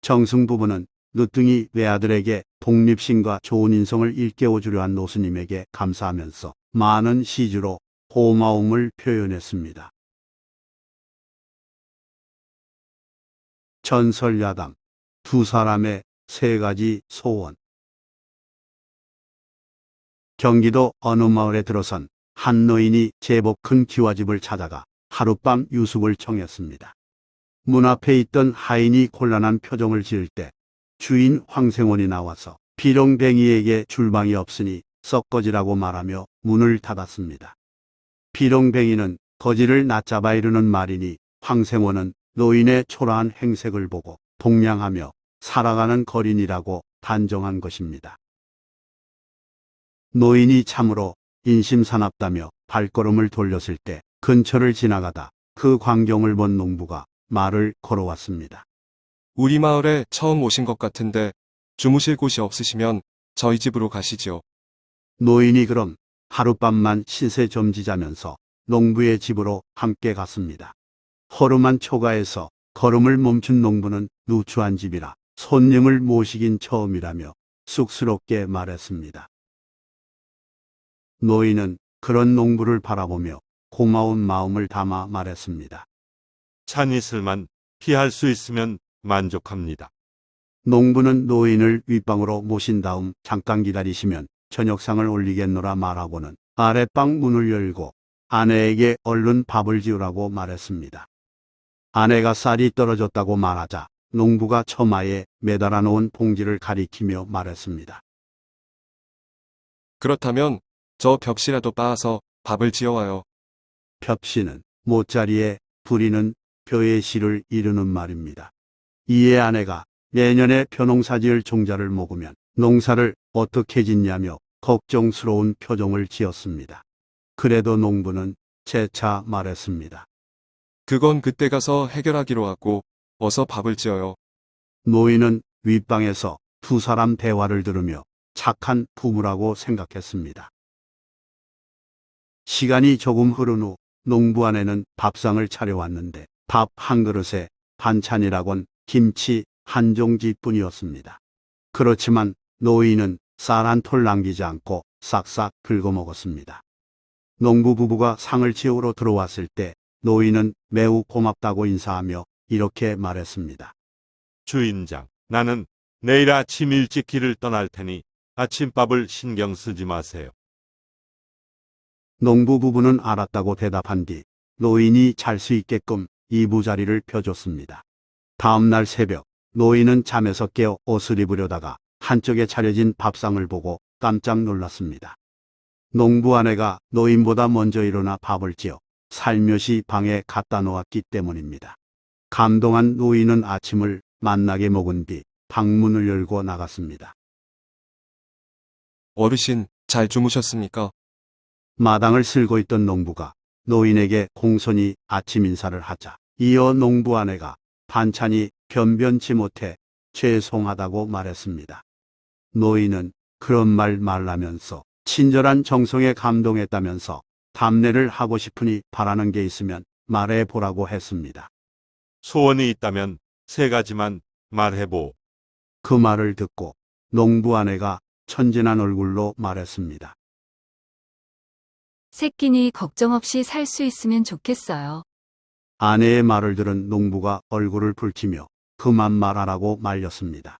정승 부부는 늦둥이 외아들에게 독립심과 좋은 인성을 일깨워주려 한 노스님에게 감사하면서 많은 시주로 고마움을 표현했습니다. 전설야담 두 사람의 세 가지 소원. 경기도 어느 마을에 들어선 한 노인이 제법 큰 기와집을 찾아가 하룻밤 유숙을 청했습니다. 문 앞에 있던 하인이 곤란한 표정을 지을 때 주인 황생원이 나와서 비룡뱅이에게 줄방이 없으니 썩거지라고 말하며 문을 닫았습니다. 비룡뱅이는 거지를 낮잡아 이르는 말이니 황생원은 노인의 초라한 행색을 보고 동냥하며 살아가는 거린이라고 단정한 것입니다. 노인이 참으로 인심사납다며 발걸음을 돌렸을 때 근처를 지나가다 그 광경을 본 농부가 말을 걸어왔습니다. 우리 마을에 처음 오신 것 같은데 주무실 곳이 없으시면 저희 집으로 가시지요. 노인이 그럼 하룻밤만 신세 점지자면서 농부의 집으로 함께 갔습니다. 허름한 초가에서 걸음을 멈춘 농부는 누추한 집이라 손님을 모시긴 처음이라며 쑥스럽게 말했습니다. 노인은 그런 농부를 바라보며 고마운 마음을 담아 말했습니다. 찬이슬만 피할 수 있으면 만족합니다. 농부는 노인을 윗방으로 모신 다음 잠깐 기다리시면 저녁상을 올리겠노라 말하고는 아랫방 문을 열고 아내에게 얼른 밥을 지으라고 말했습니다. 아내가 쌀이 떨어졌다고 말하자 농부가 처마에 매달아 놓은 봉지를 가리키며 말했습니다. 그렇다면 저 벽시라도 빻아서 밥을 지어와요. 벽시는 못자리에 부리는 벼의 시를 이르는 말입니다. 이에 아내가 내년에 벼농사 지을 종자를 먹으면 농사를 어떻게 짓냐며 걱정스러운 표정을 지었습니다. 그래도 농부는 재차 말했습니다. 그건 그때 가서 해결하기로 하고 어서 밥을 지어요. 노인은 윗방에서 두 사람 대화를 들으며 착한 부부라고 생각했습니다. 시간이 조금 흐른 후 농부 아내는 밥상을 차려왔는데 밥 한 그릇에 반찬이라곤 김치 한 종지뿐이었습니다. 그렇지만 노인은 쌀 한 톨 남기지 않고 싹싹 긁어 먹었습니다. 농부 부부가 상을 치우러 들어왔을 때 노인은 매우 고맙다고 인사하며 이렇게 말했습니다. 주인장, 나는 내일 아침 일찍 길을 떠날 테니 아침밥을 신경 쓰지 마세요. 농부 부부는 알았다고 대답한 뒤 노인이 잘 수 있게끔 이부자리를 펴줬습니다. 다음 날 새벽 노인은 잠에서 깨어 옷을 입으려다가 한쪽에 차려진 밥상을 보고 깜짝 놀랐습니다. 농부 아내가 노인보다 먼저 일어나 밥을 지어 살며시 방에 갖다 놓았기 때문입니다. 감동한 노인은 아침을 만나게 먹은 뒤 방문을 열고 나갔습니다. 어르신, 잘 주무셨습니까? 마당을 쓸고 있던 농부가 노인에게 공손히 아침 인사를 하자 이어 농부 아내가 반찬이 변변치 못해 죄송하다고 말했습니다. 노인은 그런 말 말라면서 친절한 정성에 감동했다면서 답례를 하고 싶으니 바라는 게 있으면 말해보라고 했습니다. 소원이 있다면 3가지만 말해보. 그 말을 듣고 농부 아내가 천진한 얼굴로 말했습니다. 새끼니 걱정 없이 살 수 있으면 좋겠어요. 아내의 말을 들은 농부가 얼굴을 붉히며 그만 말하라고 말렸습니다.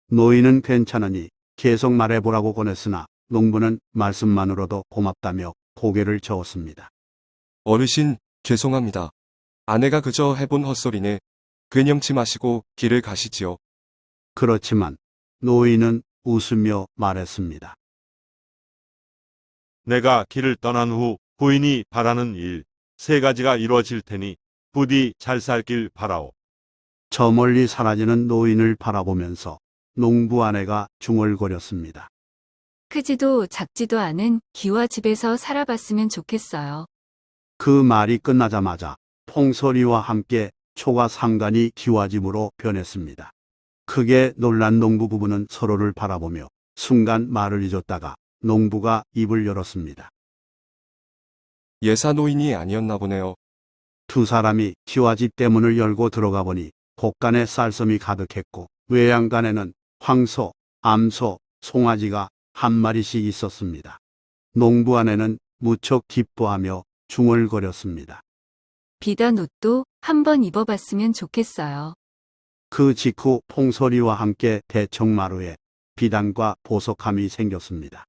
노인은 괜찮으니 계속 말해보라고 권했으나 농부는 말씀만으로도 고맙다며 고개를 저었습니다. 어르신, 죄송합니다. 아내가 그저 해본 헛소리네. 꾀념치 마시고 길을 가시지요. 그렇지만 노인은 웃으며 말했습니다. 내가 길을 떠난 후 부인이 바라는 일 3가지가 이루어질 테니 부디 잘 살길 바라오. 저 멀리 사라지는 노인을 바라보면서 농부 아내가 중얼거렸습니다. 크지도 작지도 않은 기와 집에서 살아봤으면 좋겠어요. 그 말이 끝나자마자 풍소리와 함께 초가 상간이 기와집으로 변했습니다. 크게 놀란 농부 부부는 서로를 바라보며 순간 말을 잊었다가 농부가 입을 열었습니다. 예사 노인이 아니었나 보네요. 두 사람이 기와집 대문을 열고 들어가 보니 곳간에 쌀섬이 가득했고 외양간에는 황소, 암소, 송아지가 한 마리씩 있었습니다. 농부 아내는 무척 기뻐하며 중얼거렸습니다. 비단 옷도 한번 입어봤으면 좋겠어요. 그 직후 풍소리와 함께 대청마루에 비단과 보석함이 생겼습니다.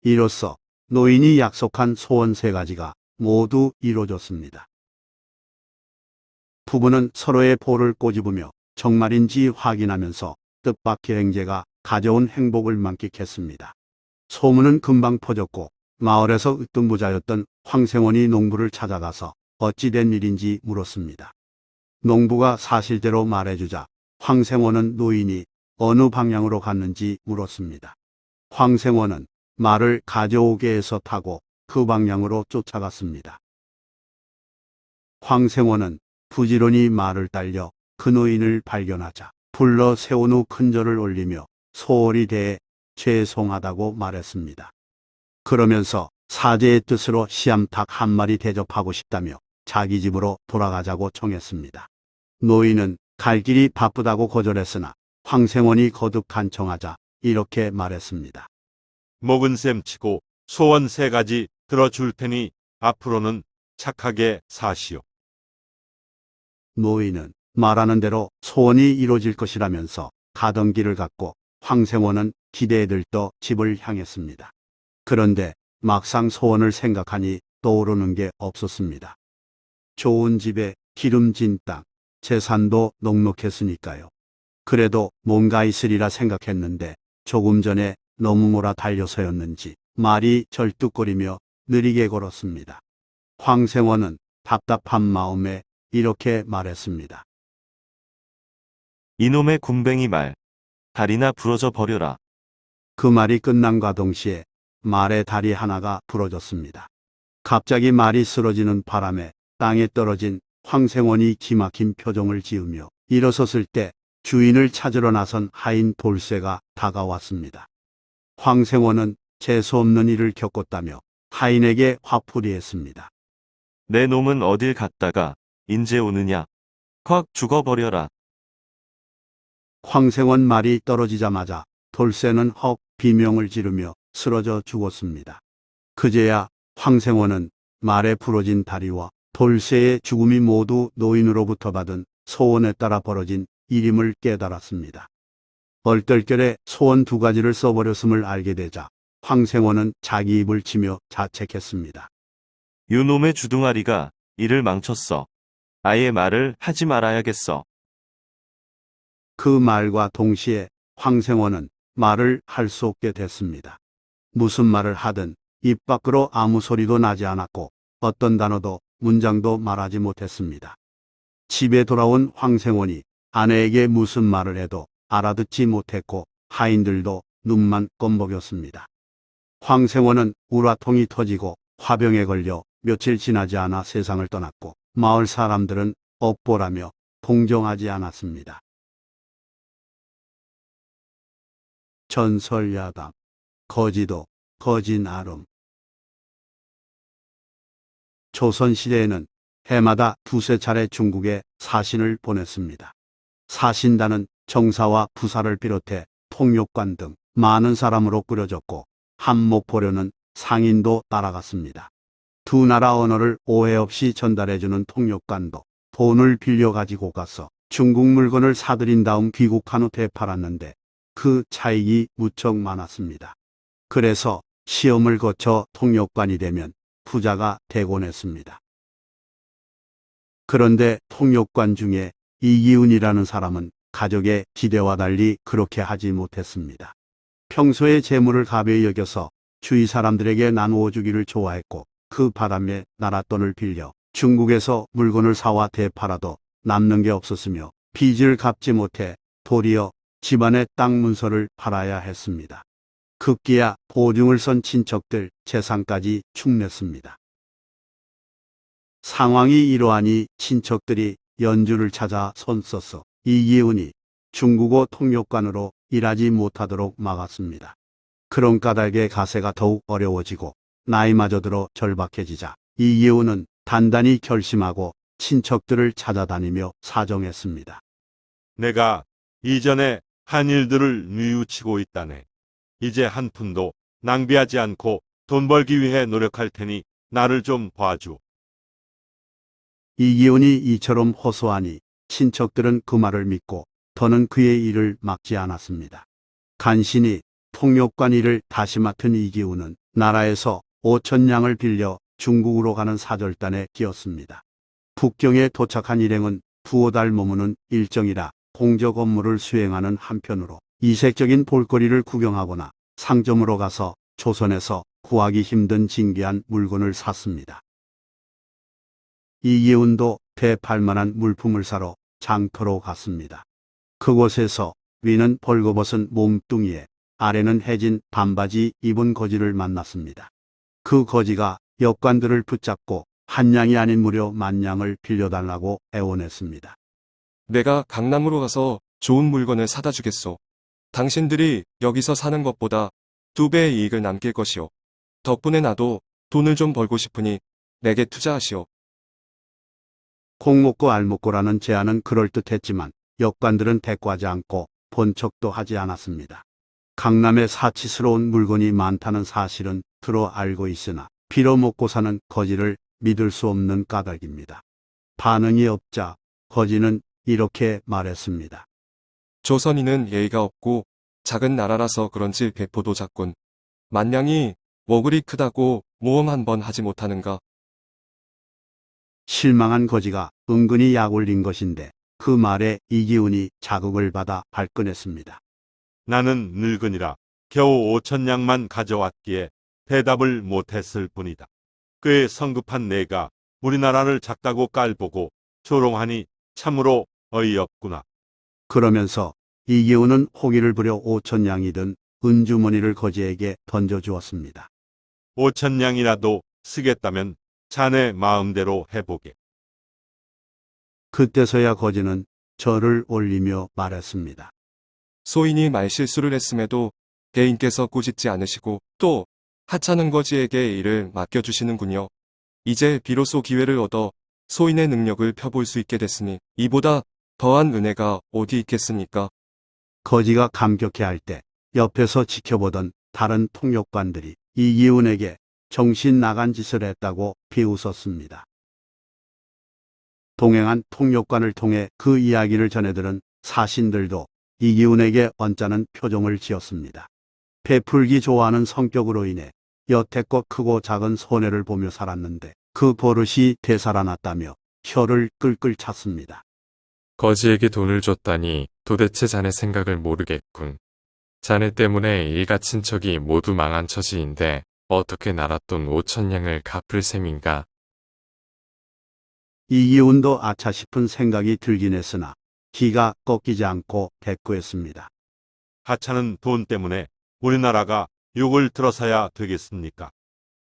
이로써 노인이 약속한 소원 3가지가 모두 이루어졌습니다. 부부는 서로의 볼을 꼬집으며 정말인지 확인하면서 뜻밖의 행제가 가져온 행복을 만끽했습니다. 소문은 금방 퍼졌고 마을에서 으뜸부자였던 황생원이 농부를 찾아가서 어찌된 일인지 물었습니다. 농부가 사실대로 말해주자 황생원은 노인이 어느 방향으로 갔는지 물었습니다. 황생원은 말을 가져오게 해서 타고 그 방향으로 쫓아갔습니다. 황생원은 부지런히 말을 달려 그 노인을 발견하자 불러 세운 후 큰절을 올리며 소홀히 대해 죄송하다고 말했습니다. 그러면서 사제의 뜻으로 씨암탉 한 마리 대접하고 싶다며 자기 집으로 돌아가자고 청했습니다. 노인은 갈 길이 바쁘다고 거절했으나 황생원이 거듭 간청하자 이렇게 말했습니다. 먹은 셈 치고 소원 3가지 들어줄 테니 앞으로는 착하게 사시오. 노인은 말하는 대로 소원이 이루어질 것이라면서 가던 길을 갔고 황생원은 기대에 들떠 집을 향했습니다. 그런데 막상 소원을 생각하니 떠오르는 게 없었습니다. 좋은 집에 기름진 땅, 재산도 넉넉했으니까요. 그래도 뭔가 있으리라 생각했는데 조금 전에 너무 몰아달려서였는지 말이 절뚝거리며 느리게 걸었습니다. 황생원은 답답한 마음에 이렇게 말했습니다. 이놈의 굼벵이 말. 다리나 부러져 버려라. 그 말이 끝남과 동시에 말의 다리 하나가 부러졌습니다. 갑자기 말이 쓰러지는 바람에 땅에 떨어진 황생원이 기막힌 표정을 지으며 일어섰을 때 주인을 찾으러 나선 하인 돌쇠가 다가왔습니다. 황생원은 재수없는 일을 겪었다며 하인에게 화풀이했습니다. 내 놈은 어딜 갔다가 인제 오느냐. 확 죽어버려라. 황생원 말이 떨어지자마자 돌쇠는 헉 비명을 지르며 쓰러져 죽었습니다. 그제야 황생원은 말에 부러진 다리와 돌쇠의 죽음이 모두 노인으로부터 받은 소원에 따라 벌어진 일임을 깨달았습니다. 얼떨결에 소원 2가지를 써버렸음을 알게 되자 황생원은 자기 입을 치며 자책했습니다. 요놈의 주둥아리가 일을 망쳤어. 아예 말을 하지 말아야겠어. 그 말과 동시에 황생원은 말을 할 수 없게 됐습니다. 무슨 말을 하든 입 밖으로 아무 소리도 나지 않았고 어떤 단어도 문장도 말하지 못했습니다. 집에 돌아온 황생원이 아내에게 무슨 말을 해도 알아듣지 못했고 하인들도 눈만 껌먹였습니다. 황생원은 우라통이 터지고 화병에 걸려 며칠 지나지 않아 세상을 떠났고 마을 사람들은 업보라며 동정하지 않았습니다. 전설야담 거지도 거진아름. 조선시대에는 해마다 2~3차례 중국에 사신을 보냈습니다. 사신단은 정사와 부사를 비롯해 통역관 등 많은 사람으로 꾸려졌고 한목포로는 상인도 따라갔습니다. 2 나라 언어를 오해 없이 전달해주는 통역관도 돈을 빌려 가지고 가서 중국 물건을 사들인 다음 귀국한 후 되팔았는데 그 차익이 무척 많았습니다. 그래서 시험을 거쳐 통역관이 되면 부자가 되곤 했습니다. 그런데 통역관 중에 이기훈이라는 사람은 가족의 기대와 달리 그렇게 하지 못했습니다. 평소에 재물을 가벼이 여겨서 주위 사람들에게 나누어 주기를 좋아했고 그 바람에 나랏돈을 빌려 중국에서 물건을 사와 되팔아도 남는 게 없었으며 빚을 갚지 못해 도리어 집안의 땅 문서를 팔아야 했습니다. 급기야 보증을 선 친척들 재산까지 축냈습니다. 상황이 이러하니 친척들이 연주를 찾아 손써서 이기훈이 중국어 통역관으로 일하지 못하도록 막았습니다. 그런 까닭에 가세가 더욱 어려워지고 나이마저 들어 절박해지자 이기훈은 단단히 결심하고 친척들을 찾아다니며 사정했습니다. 내가 이전에 한 일들을 뉘우치고 있다네. 이제 한 푼도 낭비하지 않고 돈 벌기 위해 노력할 테니 나를 좀 봐주. 이기훈이 이처럼 호소하니 친척들은 그 말을 믿고 더는 그의 일을 막지 않았습니다. 간신히 통역관 일을 다시 맡은 이기훈은 나라에서 5,000냥을 빌려 중국으로 가는 사절단에 끼었습니다. 북경에 도착한 일행은 2~5달 머무는 일정이라 공적 업무를 수행하는 한편으로 이색적인 볼거리를 구경하거나 상점으로 가서 조선에서 구하기 힘든 진귀한 물건을 샀습니다. 이기훈도 되팔만한 물품을 사러 장터로 갔습니다. 그곳에서 위는 벌거벗은 몸뚱이에 아래는 해진 반바지 입은 거지를 만났습니다. 그 거지가 역관들을 붙잡고 한 냥이 아닌 무려 10,000냥을 빌려달라고 애원했습니다. 내가 강남으로 가서 좋은 물건을 사다 주겠소. 당신들이 여기서 사는 것보다 2배의 이익을 남길 것이오. 덕분에 나도 돈을 좀 벌고 싶으니 내게 투자하시오. 콩 먹고 알 먹고라는 제안은 그럴듯했지만 역관들은 대꾸하지 않고 본 척도 하지 않았습니다. 강남에 사치스러운 물건이 많다는 사실은 들어 알고 있으나 빌어먹고 사는 거지를 믿을 수 없는 까닭입니다. 반응이 없자 거지는 이렇게 말했습니다. 조선인은 예의가 없고 작은 나라라서 그런지 배포도 작군. 만냥이 뭐 그리 크다고 모험 한번 하지 못하는가. 실망한 거지가 은근히 약 올린 것인데 그 말에 이기훈이 자극을 받아 발끈했습니다. 나는 늙으니라 겨우 5천냥만 가져왔기에 대답을 못했을 뿐이다. 꽤 성급한 내가 우리나라를 작다고 깔보고 조롱하니 참으로 어이없구나. 그러면서 이기훈은 호기를 부려 5천냥이 든 은주머니를 거지에게 던져주었습니다. 5천냥이라도 쓰겠다면 자네 마음대로 해보게. 그때서야 거지는 절을 올리며 말했습니다. 소인이 말실수를 했음에도 개인께서 꾸짖지 않으시고 또 하찮은 거지에게 일을 맡겨주시는군요. 이제 비로소 기회를 얻어 소인의 능력을 펴볼 수 있게 됐으니 이보다 더한 은혜가 어디 있겠습니까? 거지가 감격해할 때 옆에서 지켜보던 다른 통역관들이 이기훈에게 정신 나간 짓을 했다고 비웃었습니다. 동행한 통역관을 통해 그 이야기를 전해들은 사신들도 이기훈에게 언짢은 표정을 지었습니다. 베풀기 좋아하는 성격으로 인해 여태껏 크고 작은 손해를 보며 살았는데 그 버릇이 되살아났다며 혀를 끌끌 찼습니다. 거지에게 돈을 줬다니 도대체 자네 생각을 모르겠군. 자네 때문에 일가 친척이 모두 망한 처지인데 어떻게 나랏돈 5천냥을 갚을 셈인가. 이기훈도 아차 싶은 생각이 들긴 했으나 기가 꺾이지 않고 대꾸했습니다. 하찮은 돈 때문에 우리나라가 욕을 들어서야 되겠습니까?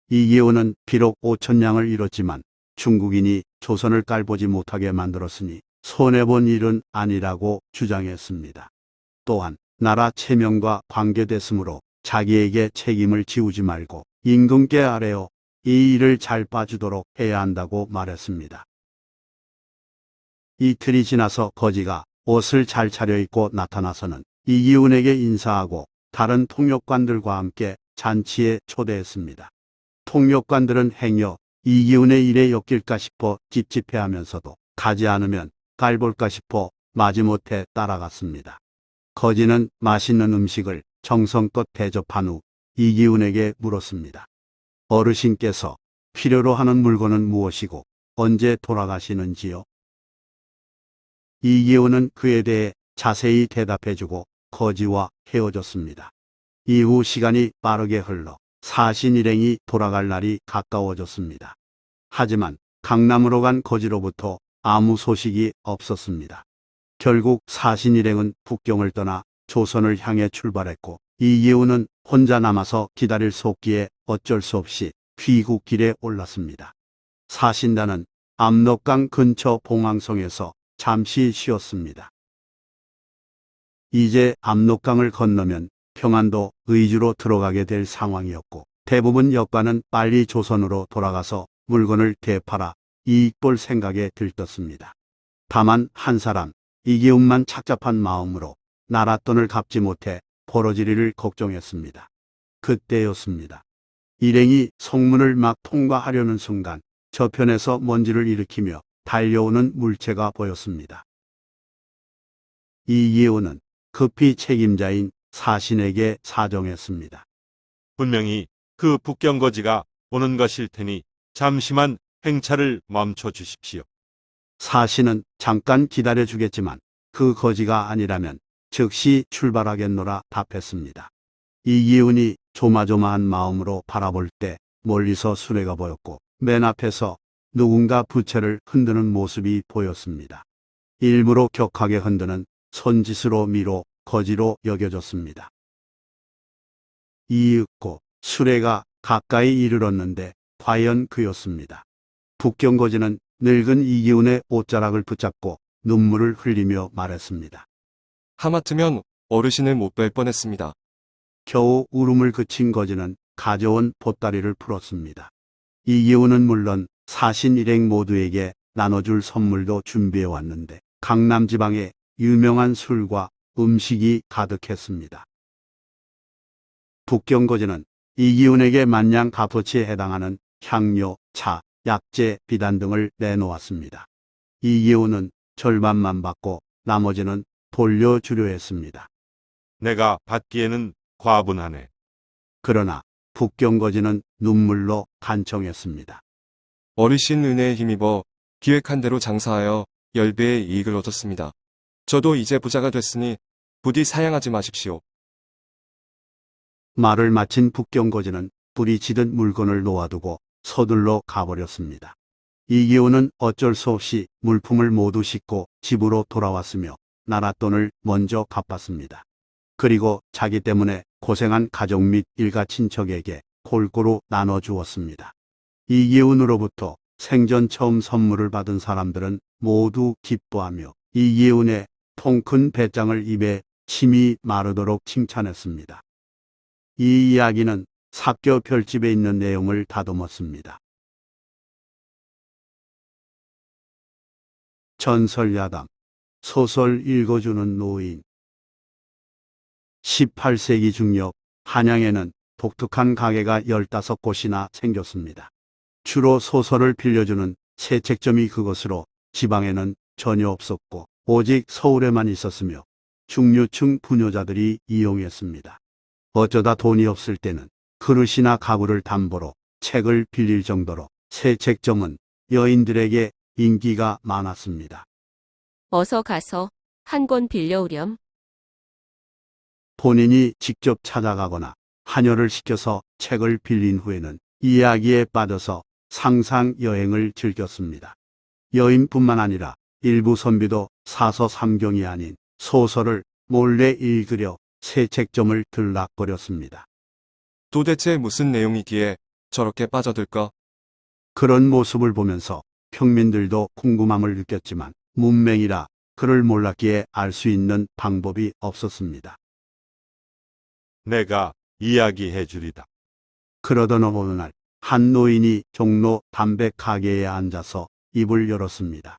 이기훈은 비록 5천냥을 잃었지만 중국인이 조선을 깔보지 못하게 만들었으니 손해본 일은 아니라고 주장했습니다. 또한 나라 체면과 관계됐으므로 자기에게 책임을 지우지 말고 임금께 아뢰어 이 일을 잘 봐주도록 해야 한다고 말했습니다. 이틀이 지나서 거지가 옷을 잘 차려입고 나타나서는 이기훈에게 인사하고 다른 통역관들과 함께 잔치에 초대했습니다. 통역관들은 행여 이기훈의 일에 엮일까 싶어 찝찝해하면서도 가지 않으면 깔볼까 싶어 마지못해 따라갔습니다. 거지는 맛있는 음식을 정성껏 대접한 후 이기훈에게 물었습니다. 어르신께서 필요로 하는 물건은 무엇이고 언제 돌아가시는지요? 이기훈은 그에 대해 자세히 대답해주고 거지와 헤어졌습니다. 이후 시간이 빠르게 흘러 사신 일행이 돌아갈 날이 가까워졌습니다. 하지만 강남으로 간 거지로부터 아무 소식이 없었습니다. 결국 사신 일행은 북경을 떠나 조선을 향해 출발했고 이기훈은 혼자 남아서 기다릴 수 없기에 어쩔 수 없이 귀국길에 올랐습니다. 사신단은 압록강 근처 봉황성에서 잠시 쉬었습니다. 이제 압록강을 건너면 평안도 의주로 들어가게 될 상황이었고 대부분 역관은 빨리 조선으로 돌아가서 물건을 되팔아 이익 볼 생각에 들떴습니다. 다만 한 사람 이기훈만 착잡한 마음으로 나랏돈을 갚지 못해 벌어질 일을 걱정했습니다. 그때였습니다. 일행이 성문을 막 통과하려는 순간 저편에서 먼지를 일으키며 달려오는 물체가 보였습니다. 이기훈은 급히 책임자인 사신에게 사정했습니다. 분명히 그 북경거지가 오는 것일 테니 잠시만 행차를 멈춰 주십시오. 사신은 잠깐 기다려주겠지만 그 거지가 아니라면 즉시 출발하겠노라 답했습니다. 이기훈이 조마조마한 마음으로 바라볼 때 멀리서 수레가 보였고 맨 앞에서 누군가 부채를 흔드는 모습이 보였습니다. 일부러 격하게 흔드는 손짓으로 미로 거지로 여겨졌습니다. 이윽고 수레가 가까이 이르렀는데 과연 그였습니다. 북경거지는 늙은 이기훈의 옷자락을 붙잡고 눈물을 흘리며 말했습니다. 하마터면 어르신을 못 뵐 뻔했습니다. 겨우 울음을 그친 거지는 가져온 보따리를 풀었습니다. 이기훈은 물론 사신 일행 모두에게 나눠줄 선물도 준비해 왔는데 강남 지방에 유명한 술과 음식이 가득했습니다. 북경거지는 이기훈에게 만냥 값어치에 해당하는 향료, 차, 약재, 비단 등을 내놓았습니다. 이기훈은 절반만 받고 나머지는 돌려주려 했습니다. 내가 받기에는 과분하네. 그러나 북경거지는 눈물로 간청했습니다. 어르신 은혜에 힘입어 기획한 대로 장사하여 10배의 이익을 얻었습니다. 저도 이제 부자가 됐으니 부디 사양하지 마십시오. 말을 마친 북경거지는 불이 지든 물건을 놓아두고 서둘러 가버렸습니다. 이기훈은 어쩔 수 없이 물품을 모두 싣고 집으로 돌아왔으며 나랏돈을 먼저 갚았습니다. 그리고 자기 때문에 고생한 가족 및 일가 친척에게 골고루 나눠주었습니다. 이기훈으로부터 생전 처음 선물을 받은 사람들은 모두 기뻐하며 이기훈의 통큰 배짱을 입에 침이 마르도록 칭찬했습니다. 이 이야기는 삽교 별집에 있는 내용을 다듬었습니다. 전설야담, 소설 읽어주는 노인. 18세기 중엽, 한양에는 독특한 가게가 15곳이나 생겼습니다. 주로 소설을 빌려주는 새 책점이 그것으로 지방에는 전혀 없었고 오직 서울에만 있었으며 중류층 부녀자들이 이용했습니다. 어쩌다 돈이 없을 때는 그릇이나 가구를 담보로 책을 빌릴 정도로 새 책점은 여인들에게 인기가 많았습니다. 어서 가서 한 권 빌려오렴. 본인이 직접 찾아가거나 하녀를 시켜서 책을 빌린 후에는 이야기에 빠져서 상상 여행을 즐겼습니다. 여인뿐만 아니라 일부 선비도 사서삼경이 아닌 소설을 몰래 읽으려 새 책점을 들락거렸습니다. 도대체 무슨 내용이기에 저렇게 빠져들까? 그런 모습을 보면서 평민들도 궁금함을 느꼈지만 문맹이라 그를 몰랐기에 알 수 있는 방법이 없었습니다. 내가 이야기해 주리다. 그러던 어느 날 한 노인이 종로 담배 가게에 앉아서 입을 열었습니다.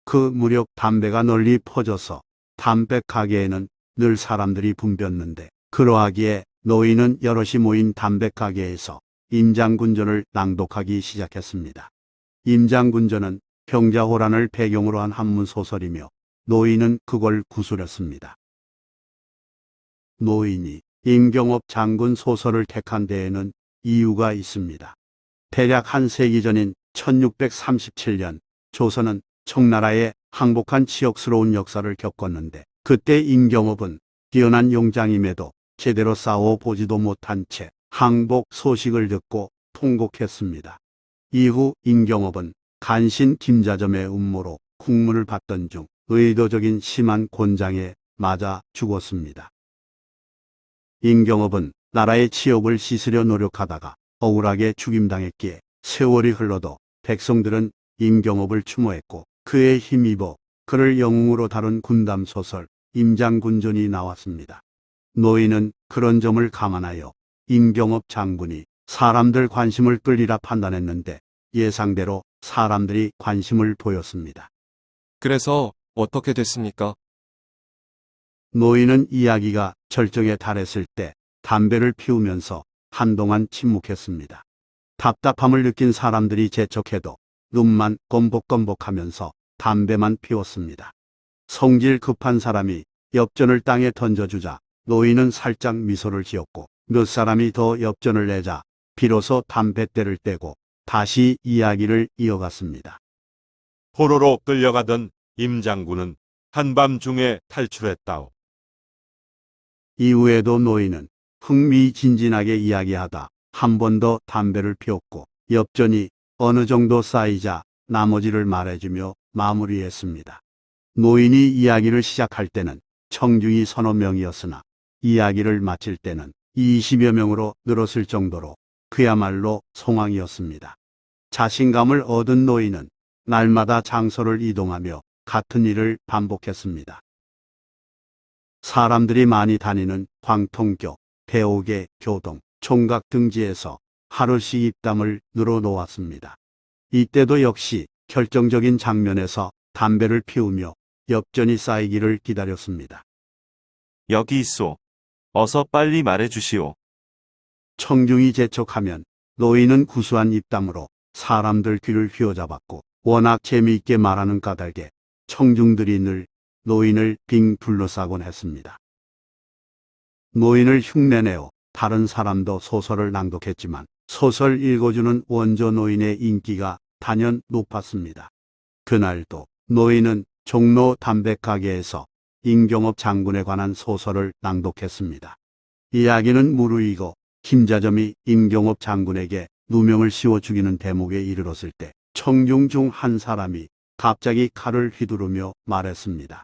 그 무렵 담배가 널리 퍼져서 담배 가게에는 늘 사람들이 붐볐는데 그러하기에 노인은 여럿이 모인 담배 가게에서 임장군전을 낭독하기 시작했습니다. 임장군전은 병자호란을 배경으로 한 한문 소설이며 노인은 그걸 구술했습니다. 노인이 임경업 장군 소설을 택한 데에는 이유가 있습니다. 대략 한 세기 전인 1637년 조선은 청나라의 항복한 치욕스러운 역사를 겪었는데 그때 임경업은 뛰어난 용장임에도 제대로 싸워보지도 못한 채 항복 소식을 듣고 통곡했습니다. 이후 임경업은 간신 김자점의 음모로 국문을 받던 중 의도적인 심한 곤장에 맞아 죽었습니다. 임경업은 나라의 치욕을 씻으려 노력하다가 억울하게 죽임당했기에 세월이 흘러도 백성들은 임경업을 추모했고 그에 힘입어 그를 영웅으로 다룬 군담소설 임장군전이 나왔습니다. 노인은 그런 점을 감안하여 임경업 장군이 사람들 관심을 끌리라 판단했는데 예상대로 사람들이 관심을 보였습니다. 그래서 어떻게 됐습니까? 노인은 이야기가 절정에 달했을 때 담배를 피우면서 한동안 침묵했습니다. 답답함을 느낀 사람들이 재촉해도 눈만 검복검복하면서 담배만 피웠습니다. 성질 급한 사람이 엽전을 땅에 던져주자 노인은 살짝 미소를 지었고 몇 사람이 더 엽전을 내자 비로소 담뱃대를 떼고 다시 이야기를 이어갔습니다. 포로로 끌려가던 임장군은 한밤중에 탈출했다오. 이후에도 노인은 흥미진진하게 이야기하다 한 번 더 담배를 피웠고 엽전이 어느 정도 쌓이자 나머지를 말해주며 마무리했습니다. 노인이 이야기를 시작할 때는 청중이 서너 명이었으나 이야기를 마칠 때는 20여 명으로 늘었을 정도로 그야말로 송황이었습니다. 자신감을 얻은 노인은 날마다 장소를 이동하며 같은 일을 반복했습니다. 사람들이 많이 다니는 광통교, 배옥의 교동, 총각 등지에서 하루씩 입담을 늘어놓았습니다. 이때도 역시 결정적인 장면에서 담배를 피우며 엽전이 쌓이기를 기다렸습니다. 여기 있소. 어서 빨리 말해 주시오. 청중이 재촉하면 노인은 구수한 입담으로 사람들 귀를 휘어잡았고 워낙 재미있게 말하는 까닭에 청중들이 늘 노인을 빙 둘러싸곤 했습니다. 노인을 흉내내어 다른 사람도 소설을 낭독했지만 소설 읽어주는 원조 노인의 인기가 단연 높았습니다. 그날도 노인은 종로 담배가게에서 임경업 장군에 관한 소설을 낭독했습니다. 이야기는 무르익어 김자점이 임경업 장군에게 누명을 씌워 죽이는 대목에 이르렀을 때 청중 중 한 사람이 갑자기 칼을 휘두르며 말했습니다.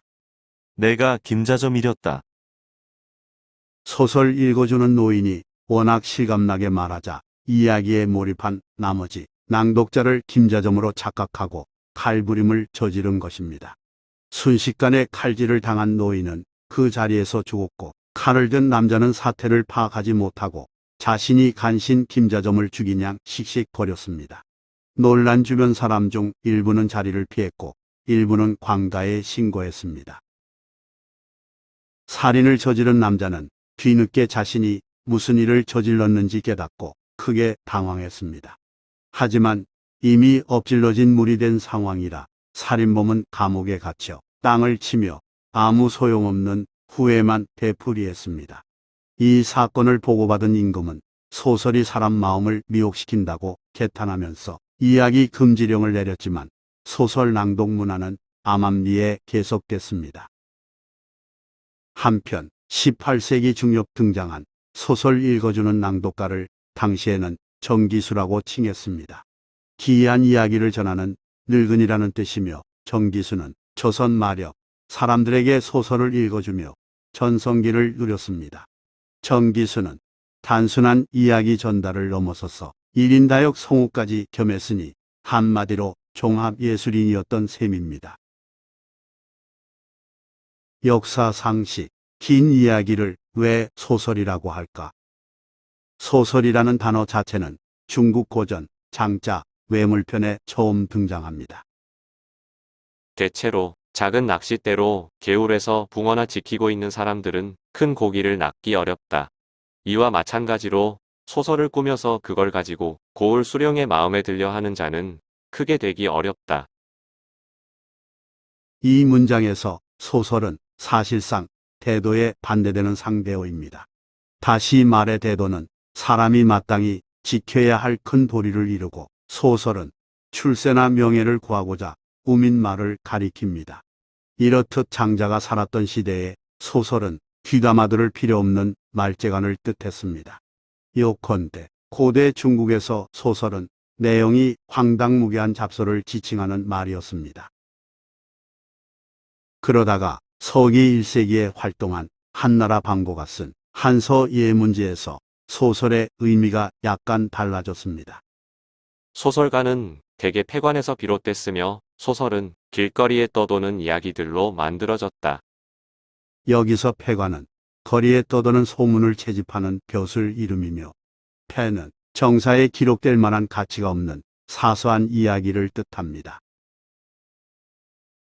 내가 김자점이렸다. 소설 읽어주는 노인이 워낙 실감나게 말하자 이야기에 몰입한 나머지 낭독자를 김자점으로 착각하고 칼부림을 저지른 것입니다. 순식간에 칼질을 당한 노인은 그 자리에서 죽었고 칼을 든 남자는 사태를 파악하지 못하고 자신이 간신 김자점을 죽인 양 씩씩거렸습니다. 놀란 주변 사람 중 일부는 자리를 피했고 일부는 광가에 신고했습니다. 살인을 저지른 남자는 뒤늦게 자신이 무슨 일을 저질렀는지 깨닫고 크게 당황했습니다. 하지만 이미 엎질러진 물이 된 상황이라 살인범은 감옥에 갇혀 땅을 치며 아무 소용없는 후회만 되풀이했습니다. 이 사건을 보고받은 임금은 소설이 사람 마음을 미혹시킨다고 개탄하면서 이야기 금지령을 내렸지만 소설 낭독 문화는 암암리에 계속됐습니다. 한편 18세기 중엽 등장한 소설 읽어주는 낭독가를 당시에는 정기수라고 칭했습니다. 기이한 이야기를 전하는 늙은이라는 뜻이며 정기수는 조선 마력 사람들에게 소설을 읽어주며 전성기를 누렸습니다. 정기수는 단순한 이야기 전달을 넘어서서 1인다역 성우까지 겸했으니 한마디로 종합예술인이었던 셈입니다. 역사상식, 긴 이야기를 왜 소설이라고 할까? 소설이라는 단어 자체는 중국 고전 장자 외물편에 처음 등장합니다. 대체로 작은 낚싯대로 개울에서 붕어나 지키고 있는 사람들은 큰 고기를 낚기 어렵다. 이와 마찬가지로 소설을 꾸며서 그걸 가지고 고을 수령의 마음에 들려 하는 자는 크게 되기 어렵다. 이 문장에서 소설은 사실상 대도에 반대되는 상대어입니다. 다시 말해 대도는 사람이 마땅히 지켜야 할 큰 도리를 이루고 소설은 출세나 명예를 구하고자 꾸민 말을 가리킵니다. 이렇듯 장자가 살았던 시대에 소설은 귀담아들을 필요 없는 말재간을 뜻했습니다. 요컨대 고대 중국에서 소설은 내용이 황당무계한 잡서를 지칭하는 말이었습니다. 그러다가 서기 1세기에 활동한 한나라 방고가 쓴 한서 예문지에서 소설의 의미가 약간 달라졌습니다. 소설가는 대개 폐관에서 비롯됐으며 소설은 길거리에 떠도는 이야기들로 만들어졌다. 여기서 폐관은 거리에 떠도는 소문을 채집하는 벼슬 이름이며 폐는 정사에 기록될 만한 가치가 없는 사소한 이야기를 뜻합니다.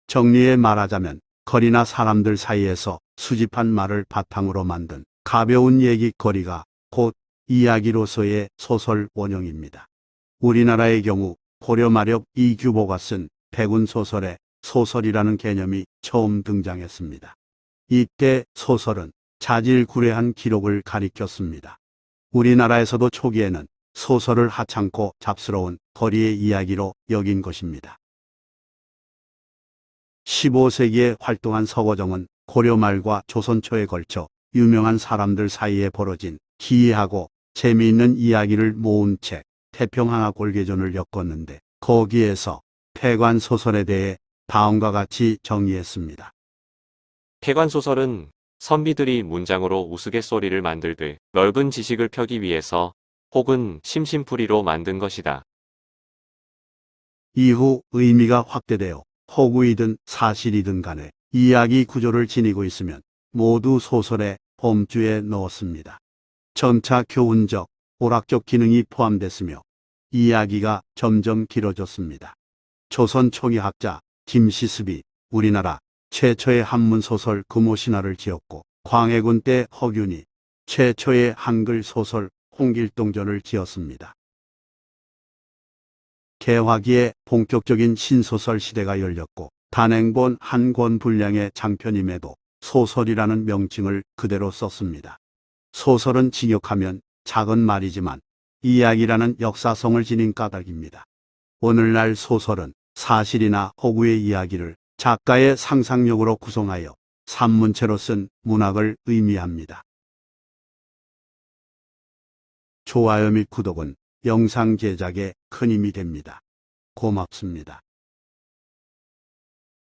정리해 말하자면 거리나 사람들 사이에서 수집한 말을 바탕으로 만든 가벼운 얘기거리가 곧 이야기로서의 소설 원형입니다. 우리나라의 경우 고려 마력 이규보가 쓴 백운 소설에 소설이라는 개념이 처음 등장했습니다. 이때 소설은 자질구레한 기록을 가리켰습니다. 우리나라에서도 초기에는 소설을 하찮고 잡스러운 거리의 이야기로 여긴 것입니다. 15세기에 활동한 서거정은 고려 말과 조선 초에 걸쳐 유명한 사람들 사이에 벌어진 기이하고 재미있는 이야기를 모은 책 태평항하 골계전을 엮었는데 거기에서 폐관 소설에 대해 다음과 같이 정의했습니다. 폐관 소설은 선비들이 문장으로 우스갯소리를 만들듯 넓은 지식을 펴기 위해서 혹은 심심풀이로 만든 것이다. 이후 의미가 확대되어 허구이든 사실이든 간에 이야기 구조를 지니고 있으면 모두 소설의 봄주에 넣었습니다. 점차 교훈적, 오락적 기능이 포함됐으며 이야기가 점점 길어졌습니다. 조선 초기 학자 김시습이 우리나라 최초의 한문소설 금오신화를 지었고 광해군 때 허균이 최초의 한글 소설 홍길동전을 지었습니다. 개화기에 본격적인 신소설 시대가 열렸고 단행본 한 권 분량의 장편임에도 소설이라는 명칭을 그대로 썼습니다. 소설은 직역하면 작은 말이지만 이야기라는 역사성을 지닌 까닭입니다. 오늘날 소설은 사실이나 허구의 이야기를 작가의 상상력으로 구성하여 산문체로 쓴 문학을 의미합니다. 좋아요 및 구독은 영상 제작에 큰 힘이 됩니다. 고맙습니다.